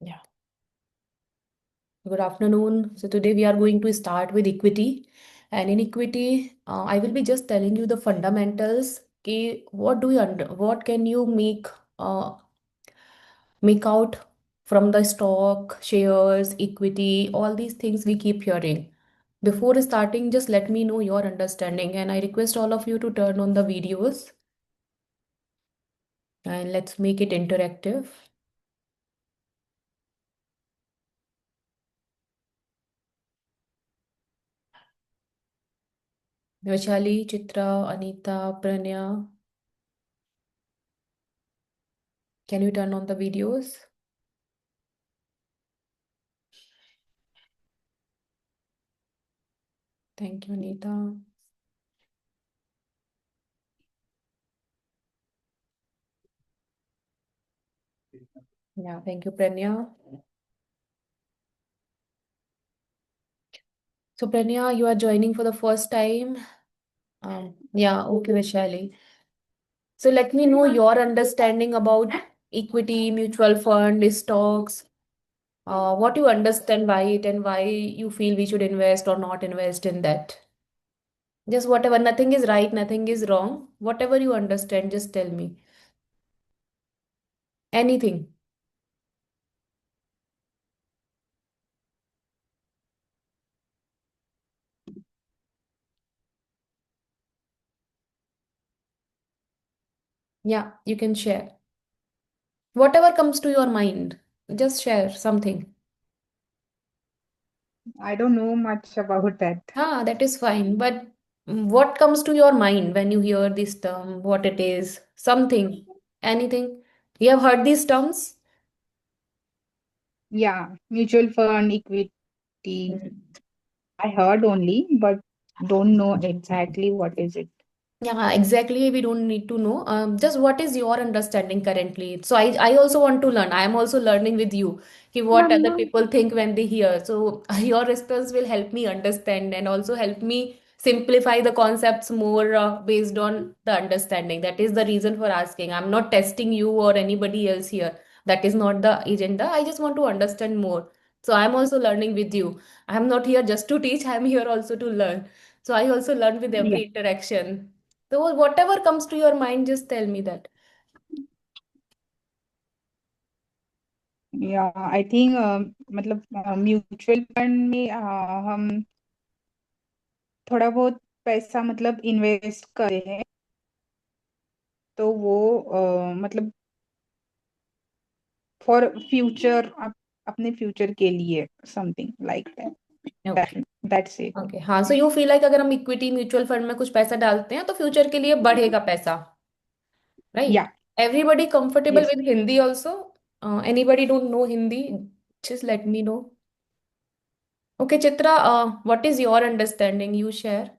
Yeah. Good afternoon. So today we are going to start with equity. And in equity, I will be just telling you the fundamentals. What can you make out from the stock, shares, equity, all these things we keep hearing. Before starting, just let me know your understanding, and I request all of you to turn on the videos and let's make it interactive. Vaishali, Chitra, Anita, Pranya, can you turn on the videos? Thank you, Anita. Yeah, thank you, Pranya. So, Pranya, you are joining for the first time. Yeah, okay, Vaishali. So, let me know your understanding about equity, mutual fund, stocks, what you understand by it, and why you feel we should invest or not invest in that. Just whatever, nothing is right, nothing is wrong. Whatever you understand, just tell me. Anything. Yeah, you can share. Whatever comes to your mind, just share something. I don't know much about that. Ah, that is fine. But what comes to your mind when you hear this term? What it is? Something? Anything? You have heard these terms? Yeah, mutual fund, equity. Mm. I heard only, but don't know exactly what is it. Yeah, exactly. We don't need to know. Just what is your understanding currently? So I also want to learn. I am also learning with you. Ki what other people think when they hear. So your response will help me understand and also help me simplify the concepts more based on the understanding. That is the reason for asking. I'm not testing you or anybody else here. That is not the agenda. I just want to understand more. So I'm also learning with you. I'm not here just to teach. I'm here also to learn. So I also learn with Yeah, every interaction. So whatever comes to your mind, just tell me that. yeah. I think मतलब mutual fund में हम थोड़ा बहुत पैसा मतलब invest करे हैं तो वो मतलब फॉर फ्यूचर अपने फ्यूचर के लिए something like okay. That that's it. Okay, हाँ, सो यू फील लाइक अगर हम इक्विटी म्यूचुअल फंड में कुछ पैसा डालते हैं तो फ्यूचर के लिए बढ़ेगा पैसा, राइट? या everybody comfortable yes. With Hindi also? Anybody don't know Hindi? Just let me know. Okay, Chitra, what is your understanding? You share.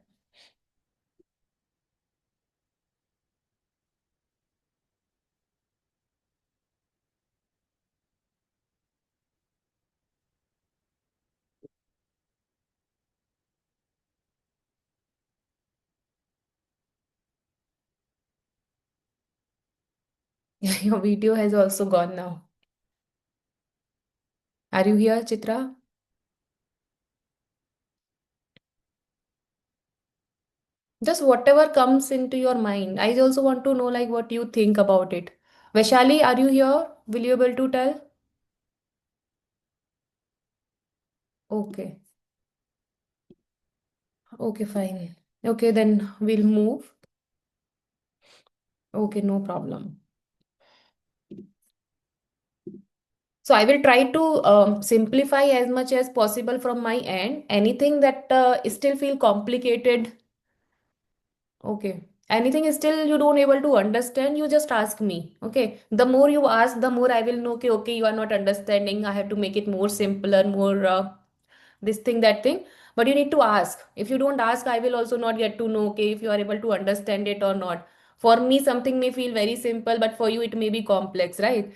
Your video has also gone now. Are you here, Chitra? Just whatever comes into your mind. I also want to know like what you think about it. Vaishali, are you here? Will you able to tell? Okay. Okay, fine. Okay, then we'll move. Okay, no problem. So I will try to simplify as much as possible from my end. Anything that still feel complicated. Okay. Anything is still you don't able to understand, you just ask me. Okay. The more you ask, the more I will know. Okay, you are not understanding. I have to make it more simpler, more this thing, that thing. But you need to ask. If you don't ask, I will also not get to know. Okay, if you are able to understand it or not. For me, something may feel very simple, but for you, it may be complex, right?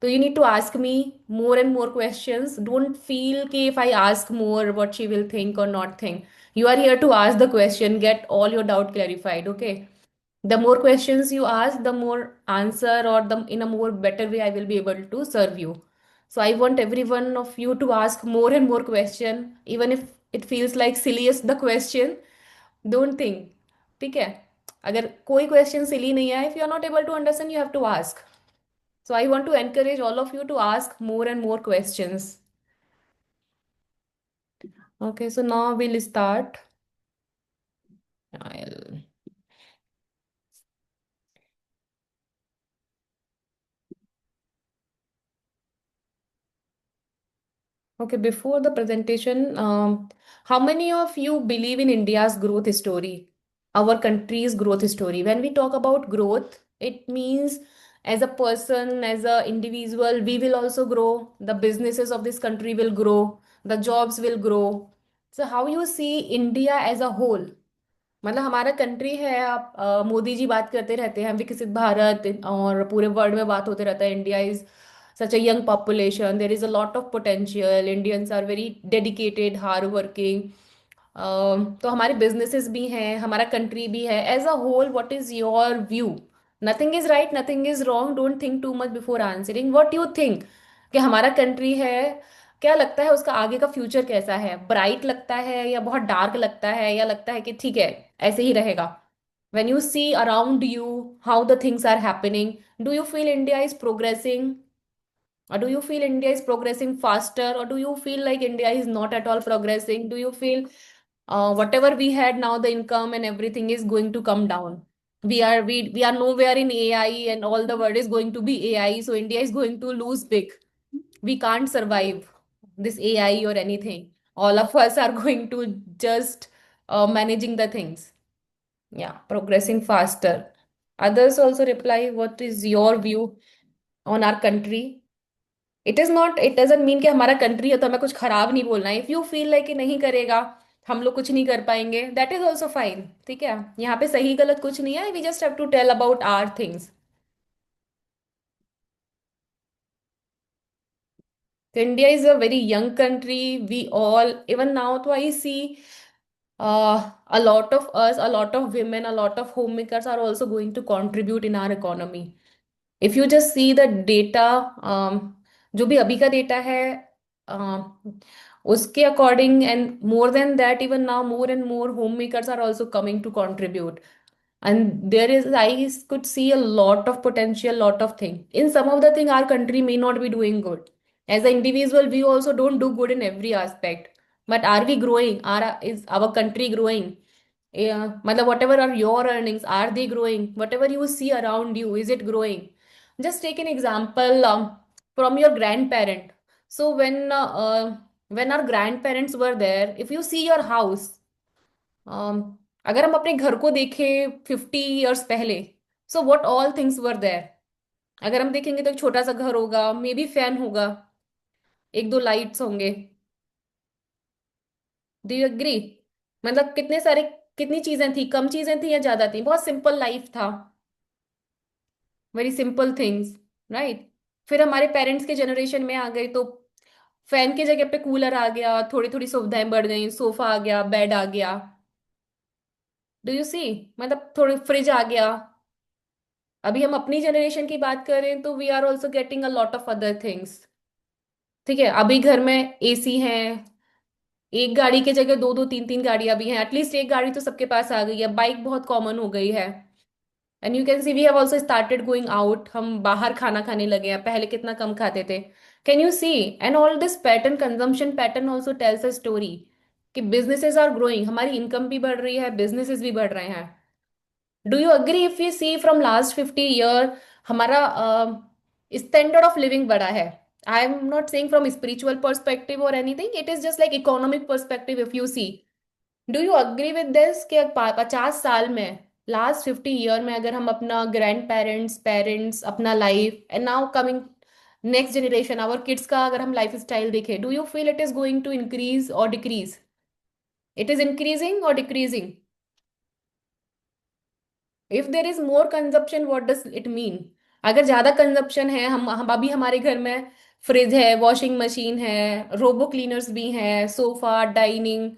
So you need to ask me more and more questions. Don't feel कि if I ask more, what she will think or not think. You are here to ask the question, get all your doubt clarified. Okay. The more questions you ask, the more answer or the in a more better way I will be able to serve you. So I want every one of you to ask more and more question, even if it feels like silliest the question. Don't think. ठीक है? अगर कोई question silly नहीं है, if you are not able to understand, you have to ask. So I want to encourage all of you to ask more and more questions. Okay, so now we'll start. I'll Okay, before the presentation, how many of you believe in India's growth story, our country's growth story? When we talk about growth, it means as a person, as a individual, we will also grow. The businesses of this country will grow. The jobs will grow. So, how you see India as a whole? मतलब हमारा country है, आप मोदी जी बात करते रहते हैं विकसित भारत, और पूरे वर्ल्ड में बात होते रहता है India is such a young population, there is a lot of potential, Indians are very dedicated hard working. तो हमारे बिजनेसेस भी हैं, हमारा कंट्री भी है as a whole. What is your view? Nothing is right, nothing is wrong, don't think too much before answering. What you think कि हमारा country है, क्या लगता है उसका आगे का फ्यूचर कैसा है? ब्राइट लगता है या बहुत डार्क लगता है, या लगता है कि ठीक है ऐसे ही रहेगा? when you see around you how the things are happening, do you feel India is progressing, or do you feel India is progressing faster, or do you feel like India is not at all progressing? Do you feel whatever we had now, the income and everything is going to come down? We are nowhere in AI, and all the world is going to be AI, so India is going to lose big. We can't survive this AI or anything. All of us are going to just managing the things. Yeah, progressing faster. Others also reply, what is your view on our country? It is not, it doesn't mean कि हमारा country है तो हमें कुछ खराब नहीं बोलना है। इफ यू फील लाइक कि नहीं करेगा, हम लोग कुछ नहीं कर पाएंगे, दैट इज ऑल्सो फाइन। ठीक है, यहाँ पे सही गलत कुछ नहीं है, we just have to tell about our things. India is a very young country. We all, even now, so I see a lot of us, a lot of women, a lot of homemakers are also going to contribute in our economy. If you just see the data, जो भी अभी का data है, उसके according and more than that, even now more and more home makers are also coming to contribute, and there is, I could see a lot of potential, lot of thing in some of the thing our country may not be doing good. As an individual, we also don't do good in every aspect, but are we growing? Is our country growing? Yeah, matlab whatever are your earnings, are they growing? Whatever you see around you, is it growing? Just take an example from your grandparent. So when our grandparents were there, if you see your house, अगर हम अपने घर को देखें 50 years पहले, so what all things were there? अगर हम देखेंगे तो एक छोटा सा घर होगा, मे बी फैन होगा, एक दो लाइट्स होंगे। Do you agree? मतलब कितने सारे, कितनी चीजें थी, कम चीजें थी या ज्यादा थी? बहुत सिंपल लाइफ था, वेरी सिंपल थिंग्स, राइट? फिर हमारे पेरेंट्स के जनरेशन में आ गए तो फैन की जगह पे कूलर आ गया, थोड़ी थोड़ी सुविधाएं बढ़ गई, सोफा आ गया, बेड आ गया। Do you see? मतलब थोड़ी फ्रिज आ गया। अभी हम अपनी जनरेशन की बात करें तो we are also getting a lot of other things. ठीक है, अभी घर में एसी है, एक गाड़ी की जगह दो दो तीन तीन गाड़ियां भी हैं, एटलीस्ट एक गाड़ी तो सबके पास आ गई है, बाइक बहुत कॉमन हो गई है। And you can see we have also started going out, हम बाहर खाना खाने लगे हैं, पहले कितना कम खाते थे। Can you see? And all this pattern, consumption pattern also tells a story कि बिजनेसेस आर ग्रोइंग, हमारी इनकम भी बढ़ रही है, बिजनेसेस भी बढ़ रहे हैं। Do you agree? If you see from last 50 year, हमारा स्टैंडर्ड ऑफ लिविंग बढ़ा है। I am not saying from spiritual perspective और anything, it is just like economic perspective if you see. Do you agree with this कि 50 साल में, last 50 year में, अगर हम अपना ग्रैंड पेरेंट्स, पेरेंट्स, अपना life and now coming next generation, our kids का अगर हम लाइफ स्टाइल देखें, do you feel it is going to increase और डिक्रीज? इट इज इंक्रीजिंग और decreasing? If there is more consumption, what does it mean? अगर ज्यादा consumption है, हम अभी हमारे घर में फ्रिज है, वॉशिंग मशीन है, रोबो क्लीनर्स भी हैं, sofa, dining,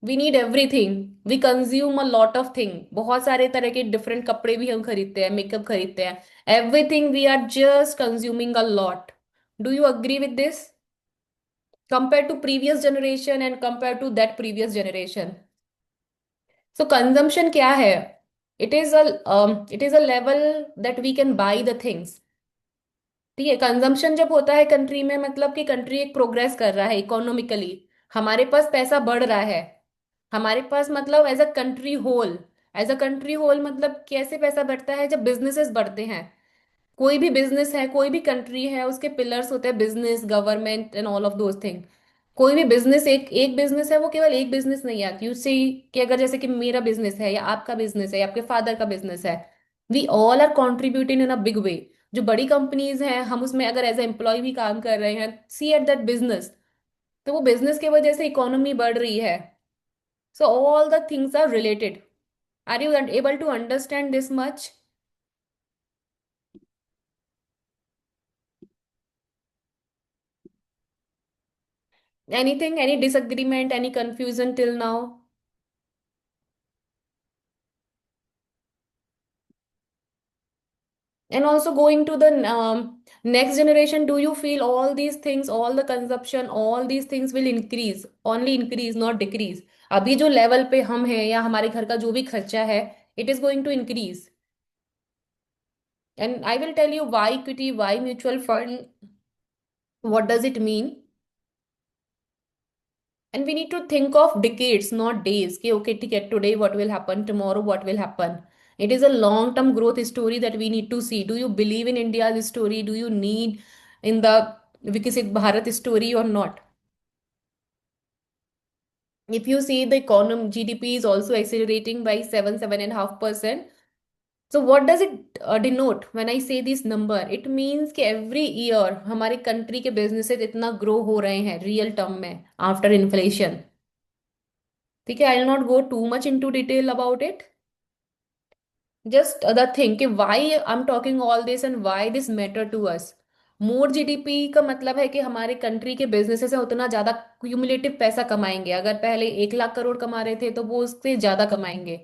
we need everything, we consume a lot of thing, बहुत सारे तरह के डिफरेंट कपड़े भी हम खरीदते हैं, मेकअप खरीदते हैं, everything we are just consuming a lot. Do you agree with this? Compare to previous generation and compare to that previous generation. So consumption क्या है? It is a it is a level that we can buy the things. ठीक है, consumption जब होता है country में, मतलब कि कंट्री एक प्रोग्रेस कर रहा है इकोनॉमिकली, हमारे पास पैसा बढ़ रहा है। हमारे पास मतलब as a country whole, as a country whole मतलब कैसे पैसा बढ़ता है? जब बिजनेसेस बढ़ते हैं। कोई भी बिजनेस है, कोई भी कंट्री है, उसके पिलर्स होते हैं business, government and all of those thing. कोई भी बिजनेस, एक एक बिजनेस है, वो केवल एक बिजनेस नहीं है। यू सी कि अगर जैसे कि मेरा बिजनेस है या आपका बिजनेस है या आपके फादर का बिजनेस है, we all are contributing in a big way. जो बड़ी कंपनीज हैं, हम उसमें अगर एज ए एम्प्लॉय भी काम कर रहे हैं, सी एट दैट बिजनेस, तो वो बिजनेस की वजह से इकोनॉमी बढ़ रही है। So all the things are related. Are you able to understand this much? Anything, any disagreement, any confusion till now? And also going to the next generation, do you feel all these things, all the consumption, all these things will increase, only increase, not decrease? अभी जो level पे हम हैं या हमारे घर का जो भी खर्चा है, it is going to increase. And I will tell you why equity, why mutual fund, what does it mean? And we need to think of decades, not days. कि okay, ठीक है, today what will happen, tomorrow what will happen. It is a long-term growth story that we need to see. Do you believe in India's story? Do you need in the Viksit Bharat story or not? If you see the economy, GDP is also accelerating by 7.5%. So what does it denote when I say this number? It means कि every year हमारे country के businesses इतना grow हो रहे हैं real term में after inflation. ठीक है, I will not go too much into detail about it. Just the thing कि why I am talking all this and why this matter to us. More GDP का मतलब है कि हमारे country के बिजनेसेस है उतना ज्यादा क्यूमुलेटिव पैसा कमाएंगे। अगर पहले 1 लाख करोड़ कमा रहे थे तो वो उससे ज्यादा कमाएंगे।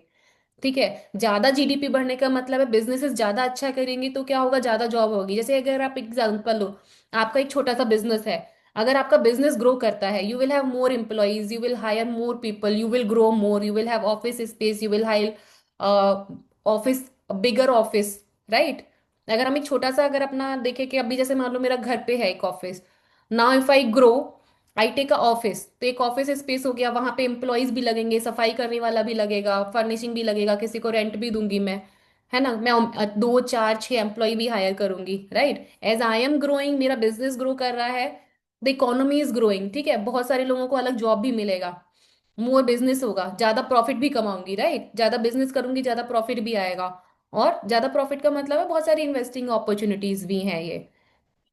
ठीक है, ज्यादा जीडीपी बढ़ने का मतलब है बिजनेसेस ज्यादा अच्छा करेंगे तो क्या होगा, ज्यादा जॉब होगी। जैसे अगर आप एग्जांपल लो, आपका एक छोटा सा बिजनेस है, अगर आपका बिजनेस ग्रो करता है, you will have more employees, you will hire more people, you will grow more, you will have office space, you will hire office, bigger office, right? अगर हम एक छोटा सा अगर अपना देखें कि अभी जैसे मान लो मेरा घर पे है एक office, now if I grow, I take a office, तो एक ऑफिस स्पेस हो गया, वहां पे एम्प्लॉयज भी लगेंगे, सफाई करने वाला भी लगेगा, फर्निशिंग भी लगेगा, किसी को रेंट भी दूंगी मैं, है ना? मैं 2 4 6 एम्प्लॉय भी हायर करूंगी, right? As I am growing, मेरा बिजनेस ग्रो कर रहा है, द इकोनॉमी इज ग्रोइंग। ठीक है, बहुत सारे लोगों को अलग जॉब भी मिलेगा, मोर बिजनेस होगा, ज्यादा प्रॉफिट भी कमाऊंगी, राइट? ज्यादा बिजनेस करूंगी, ज्यादा प्रॉफिट भी आएगा। और ज्यादा प्रॉफिट का मतलब है बहुत सारी इन्वेस्टिंग अपॉर्चुनिटीज भी हैं ये।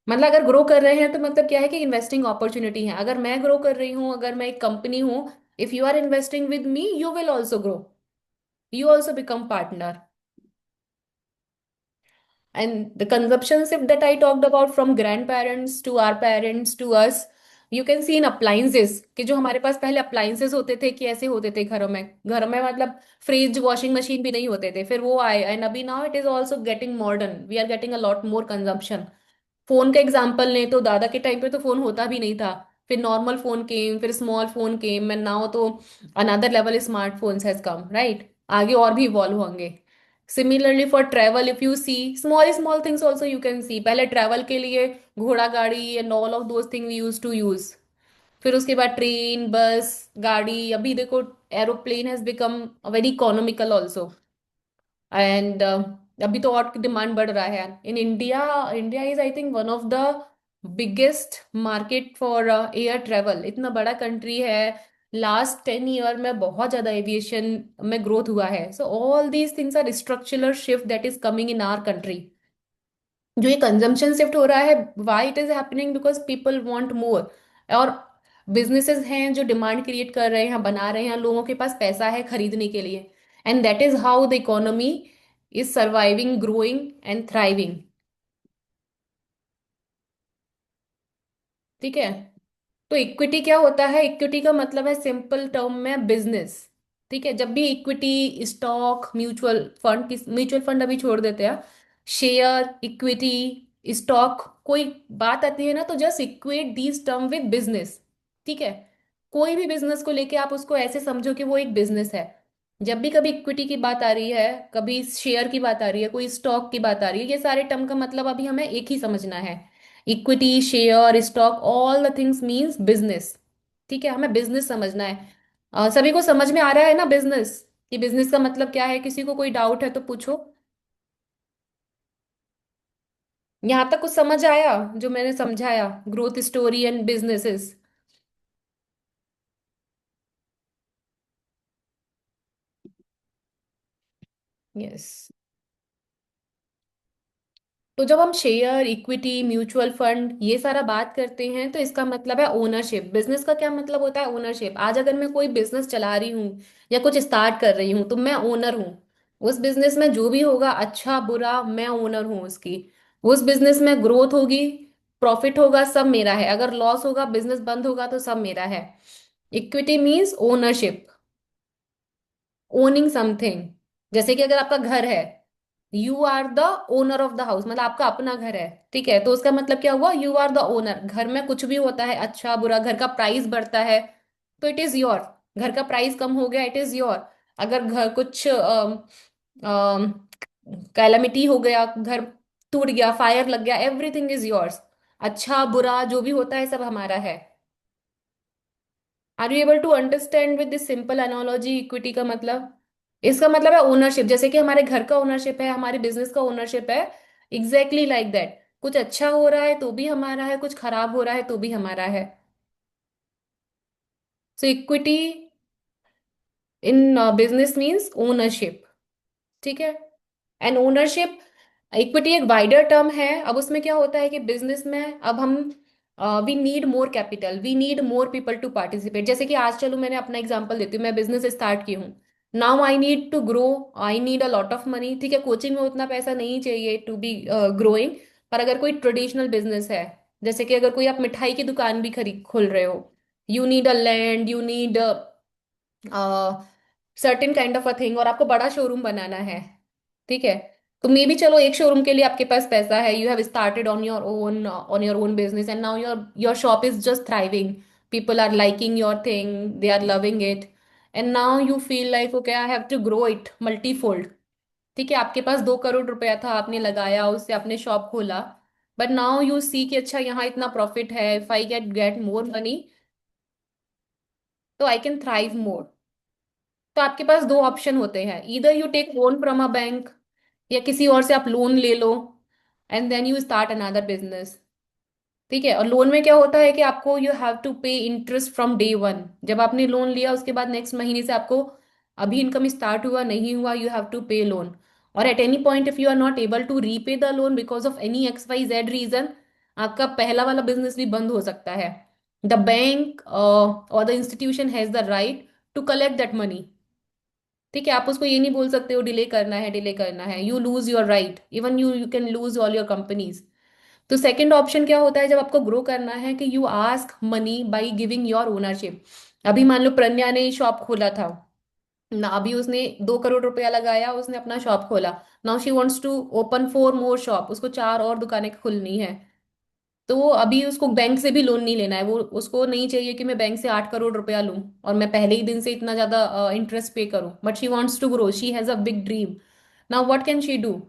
मतलब अगर ग्रो कर रहे हैं तो मतलब क्या है कि इन्वेस्टिंग अपॉर्चुनिटी है। अगर मैं ग्रो कर रही हूँ, अगर मैं एक कंपनी हूँ, if you are investing with me, you will also grow, you also become partner. And the consumption shift that I talked about from grandparents to our parents to us, you can see in appliances कि जो हमारे पास पहले appliances होते थे कि ऐसे होते थे घरों में, घर में मतलब फ्रिज वॉशिंग मशीन भी नहीं होते थे, फिर वो आए, एंड अभी now it is also getting modern, we are getting a lot more consumption. Phone का एग्जाम्पल लें तो दादा के टाइम पे तो फोन होता भी नहीं था, फिर नॉर्मल फोन केम, फिर small phone came, and now तो another level smartphones has come, right? आगे और भी इवॉल्व होंगे। Similarly for travel, if you see small small things also you can see, पहले ट्रेवल के लिए घोड़ा गाड़ी and all of those thing we use to use, फिर उसके बाद ट्रेन, बस, गाड़ी, अभी देखो aeroplane has become very economical also. And अभी तो और डिमांड बढ़ रहा है in India. India is I think one of the biggest market for air travel, इतना बड़ा कंट्री है। लास्ट 10 ईयर में बहुत ज्यादा एविएशन में ग्रोथ हुआ है। So all these things are structural shift that is coming in our country. जो ये कंजम्पशन शिफ्ट हो रहा है, why it is happening, because people want more. और बिजनेसेस हैं जो डिमांड क्रिएट कर रहे हैं, बना रहे हैं, लोगों के पास पैसा है खरीदने के लिए, and that is how the economy is surviving, growing and thriving. ठीक है, तो इक्विटी क्या होता है? इक्विटी का मतलब है सिंपल टर्म में बिजनेस। ठीक है, जब भी equity, stock, mutual fund, mutual fund अभी छोड़ देते हैं, शेयर, इक्विटी, स्टॉक, कोई बात आती है ना, तो just equate these term with business. ठीक है, कोई भी बिजनेस को लेके आप उसको ऐसे समझो कि वो एक बिजनेस है। जब भी कभी इक्विटी की बात आ रही है, कभी शेयर की बात आ रही है, कोई स्टॉक की बात आ रही है, ये सारे टर्म का मतलब अभी हमें एक ही समझना है। Equity, share, stock, all the things means business. ठीक है, हमें बिजनेस समझना है। सभी को समझ में आ रहा है ना बिजनेस, कि बिजनेस का मतलब क्या है? किसी को कोई डाउट है तो पूछो। यहाँ तक कुछ समझ आया जो मैंने समझाया, growth story and businesses? Yes. तो जब हम शेयर, इक्विटी, म्यूचुअल फंड ये सारा बात करते हैं, तो इसका मतलब है ओनरशिप। बिजनेस का क्या मतलब होता है? ओनरशिप। आज अगर मैं कोई बिजनेस चला रही हूँ या कुछ स्टार्ट कर रही हूँ, तो मैं ओनर हूँ। उस बिजनेस में जो भी होगा, अच्छा बुरा, मैं ओनर हूँ उसकी। उस बिजनेस में ग्रोथ होगी, प्रॉफिट होगा, सब मेरा है। अगर लॉस होगा, बिजनेस बंद होगा, तो सब मेरा है। Equity means ownership, owning something. जैसे कि अगर आपका घर है, you are the owner of the house, मतलब आपका अपना घर है। ठीक है, तो उसका मतलब क्या हुआ? You are the owner. घर में कुछ भी होता है, अच्छा बुरा, घर का प्राइस बढ़ता है, तो इट इज योर। घर का प्राइस कम हो गया, इट इज योर। अगर घर कुछ कैलामिटी हो गया, घर टूट गया, फायर लग गया, एवरीथिंग इज योर्स। अच्छा बुरा जो भी होता है, सब हमारा है। Are you able to understand with this simple analogy? Equity का मतलब, इसका मतलब है ओनरशिप। जैसे कि हमारे घर का ओनरशिप है, हमारे बिजनेस का ओनरशिप है। Exactly like that. कुछ अच्छा हो रहा है तो भी हमारा है, कुछ खराब हो रहा है तो भी हमारा है। So equity in business means ownership. ठीक है, एंड ओनरशिप, इक्विटी एक वाइडर टर्म है। अब उसमें क्या होता है कि बिजनेस में अब हम we need more capital, we need more people to participate. जैसे कि आज चलो मैंने अपना एग्जांपल देती हूँ, मैं बिजनेस स्टार्ट की हूँ। Now I need to grow, I need a lot of money. ठीक है, कोचिंग में उतना पैसा नहीं चाहिए टू बी ग्रोइंग। पर अगर कोई ट्रेडिशनल बिजनेस है, जैसे कि अगर कोई आप मिठाई की दुकान भी खरीद खोल रहे हो, you need a land, you need certain kind of a thing, और आपको बड़ा शोरूम बनाना है। ठीक है, तो मे बी चलो एक शोरूम के लिए आपके पास पैसा है, you have started on your own business, and now your your shop is just thriving. People are liking your thing, they are loving it, and now you feel like okay I have to grow it multifold. ठीक है, आपके पास 2 करोड़ रुपया था, आपने लगाया, उससे आपने shop खोला। बट नाउ यू सी कि अच्छा यहाँ इतना प्रॉफिट है, if I get more money, तो आई कैन थ्राइव मोर। तो आपके पास दो ऑप्शन होते हैं, इधर you take loan from a bank, या किसी और से आप लोन ले लो, and then you start another business. ठीक है, और लोन में क्या होता है कि आपको यू हैव टू पे इंटरेस्ट फ्रॉम डे वन। जब आपने लोन लिया, उसके बाद नेक्स्ट महीने से आपको, अभी इनकम स्टार्ट हुआ नहीं हुआ, you have to pay loan. और at any point if you are not able to repay the loan because of any X Y Z reason, आपका पहला वाला बिजनेस भी बंद हो सकता है। द बैंक और the institution has the right to collect that money. ठीक है, आप उसको ये नहीं बोल सकते हो डिले करना है, डिले करना है। You lose your right, even you you can lose all your companies. तो सेकंड ऑप्शन क्या होता है जब आपको ग्रो करना है, कि you ask money by giving your ownership. अभी मान लो प्रज्ञा ने शॉप खोला था ना, अभी उसने 2 करोड़ रुपया लगाया, उसने अपना शॉप खोला। Now she wants to open 4 more shop, उसको 4 और दुकानें खुलनी है। तो वो अभी उसको बैंक से भी लोन नहीं लेना है, वो उसको नहीं चाहिए कि मैं बैंक से 8 करोड़ रुपया लूं और मैं पहले ही दिन से इतना ज्यादा इंटरेस्ट पे करूं। But she wants to grow, she has a big dream. Now what can she do?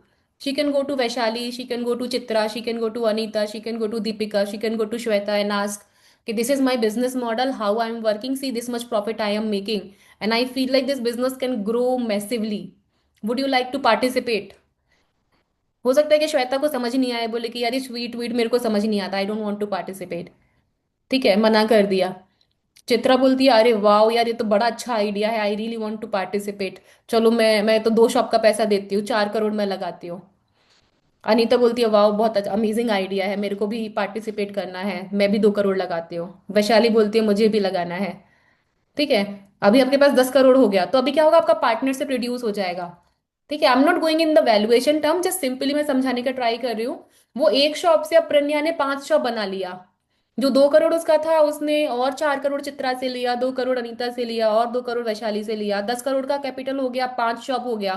She can go to Vaishali, she can go to Chitra, she can go to Anita, she can go to Deepika, she can go to Shweta and ask कि this is my business model, how I am working, see this much profit I am making, and I feel like this business can grow massively. Would you like to participate? हो सकता है कि श्वेता को समझ नहीं आए, बोले कि यार ये स्वीट वीट मेरे को समझ नहीं आता, I don't want to participate. ठीक है, मना कर दिया। चित्रा बोलती है अरे वाह यार, ये तो बड़ा अच्छा आइडिया है, I really want to participate, चलो मैं तो 2 शॉप का पैसा देती हूँ, 4 करोड़ मैं लगाती हूँ। अनीता बोलती है वाह बहुत अच्छा अमेजिंग आइडिया है, मेरे को भी पार्टिसिपेट करना है, मैं भी 2 करोड़ लगाती हूँ। वैशाली बोलती है मुझे भी लगाना है। ठीक है, अभी आपके पास 10 करोड़ हो गया, तो अभी क्या होगा, आपका पार्टनरशिप रिड्यूस हो जाएगा। ठीक है, I am not going in the valuation term, just simply मैं समझाने का ट्राई कर रही हूँ। वो एक शॉप से अब प्रज्ञा ने 5 शॉप बना लिया। जो 2 करोड़ उसका था, उसने और 4 करोड़ चित्रा से लिया, 2 करोड़ अनीता से लिया, और 2 करोड़ वैशाली से लिया, 10 करोड़ का कैपिटल हो गया, 5 शॉप हो गया।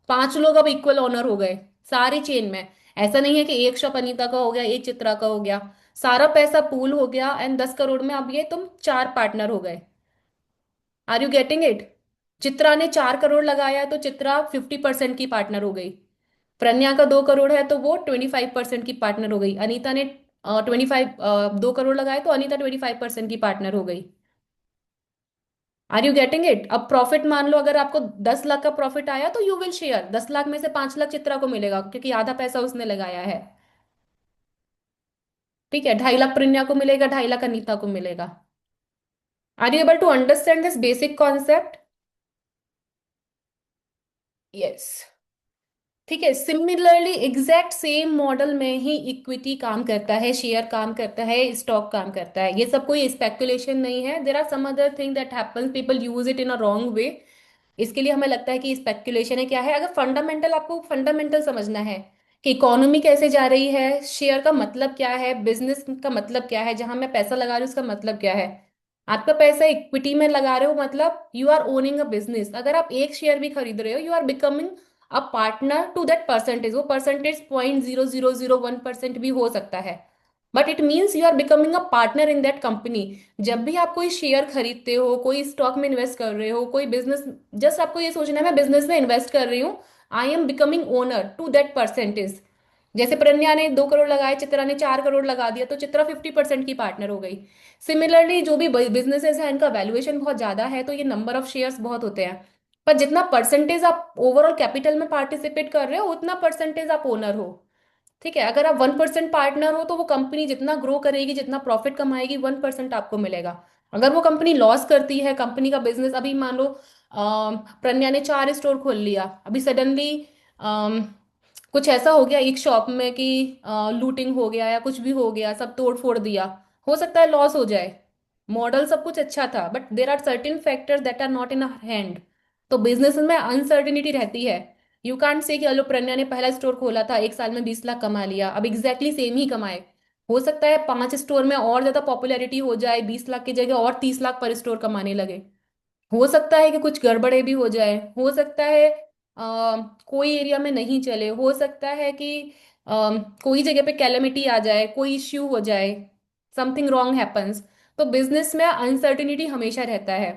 5 लोग अब इक्वल ओनर हो गए सारी चेन में। ऐसा नहीं है कि एक शॉप अनीता का हो गया, एक चित्रा का हो गया। सारा पैसा पूल हो गया एंड 10 करोड़ में अब ये तुम चार पार्टनर हो गए। Are you getting it? Chitra ने 4 करोड़ लगाया तो चित्रा 50% की पार्टनर हो गई। प्रज्ञा का 2 करोड़ है तो वो 25% की पार्टनर हो गई। अनीता ने 2 करोड़ लगाए तो अनीता 25% की पार्टनर हो गई। Are you getting it? अब प्रॉफिट मान लो, अगर आपको 10 लाख का प्रॉफिट आया तो यू विल शेयर, 10 लाख में से 5 लाख चित्रा को मिलेगा क्योंकि आधा पैसा उसने लगाया है। ठीक है, 2.5 लाख प्रज्ञा को मिलेगा, 2.5 लाख अनीता को मिलेगा। Are you able to understand this basic concept? Yes. ठीक है, सिमिलरली एग्जैक्ट सेम मॉडल में ही इक्विटी काम करता है, शेयर काम करता है, स्टॉक काम करता है। ये सब कोई स्पेकुलेशन नहीं है। There are some other thing that happens, people use it in a wrong way. इसके लिए हमें लगता है कि स्पेकुलेशन है। क्या है? अगर फंडामेंटल, आपको फंडामेंटल समझना है कि इकोनॉमी कैसे जा रही है, शेयर का मतलब क्या है, बिजनेस का मतलब क्या है, जहां मैं पैसा लगा रही हूँ उसका मतलब क्या है। आपका पैसा इक्विटी में लगा रहे हो मतलब you are owning a business. अगर आप एक शेयर भी खरीद रहे हो, you are becoming a partner to that percentage. वो परसेंटेज 0.0001% भी हो सकता है, but it means you are becoming a partner in that company. जब भी आप कोई शेयर खरीदते हो, कोई स्टॉक में इन्वेस्ट कर रहे हो, कोई बिजनेस, जस्ट आपको ये सोचना है मैं बिजनेस में इन्वेस्ट कर रही हूँ, I am becoming owner to that percentage. जैसे प्रज्ञा ने 2 करोड़ लगाए, चित्रा ने 4 करोड़ लगा दिया तो चित्रा 50% की पार्टनर हो गई। सिमिलरली जो भी बिजनेसेस हैं इनका वैल्यूएशन बहुत ज्यादा है तो ये नंबर ऑफ शेयर्स बहुत होते हैं, पर जितना परसेंटेज आप ओवरऑल कैपिटल में पार्टिसिपेट कर रहे हो उतना परसेंटेज आप ओनर हो। ठीक है, अगर आप 1% पार्टनर हो तो वो कंपनी जितना ग्रो करेगी, जितना प्रॉफिट कमाएगी, 1% आपको मिलेगा। अगर वो कंपनी लॉस करती है, कंपनी का बिजनेस, अभी मान लो प्रज्ञा ने 4 स्टोर खोल लिया, अभी सडनली कुछ ऐसा हो गया एक शॉप में कि लूटिंग हो गया या कुछ भी हो गया, सब तोड़ फोड़ दिया, हो सकता है लॉस हो जाए। मॉडल सब कुछ अच्छा था but there are certain factors that are not in our hand. तो बिजनेस में अनसर्टिनिटी रहती है। यू कांट से कि अलो प्रणय ने पहला स्टोर खोला था, एक साल में 20 लाख कमा लिया, अब एग्जैक्टली सेम ही कमाए। हो सकता है 5 स्टोर में और ज्यादा पॉपुलैरिटी हो जाए, 20 लाख की जगह और 30 लाख पर स्टोर कमाने लगे। हो सकता है कि कुछ गड़बड़े भी हो जाए, हो सकता है कोई एरिया में नहीं चले, हो सकता है कि कोई जगह पे कैलेमिटी आ जाए, कोई इश्यू हो जाए, समथिंग रॉन्ग हैपन्स। तो बिजनेस में अनसर्टिनिटी हमेशा रहता है।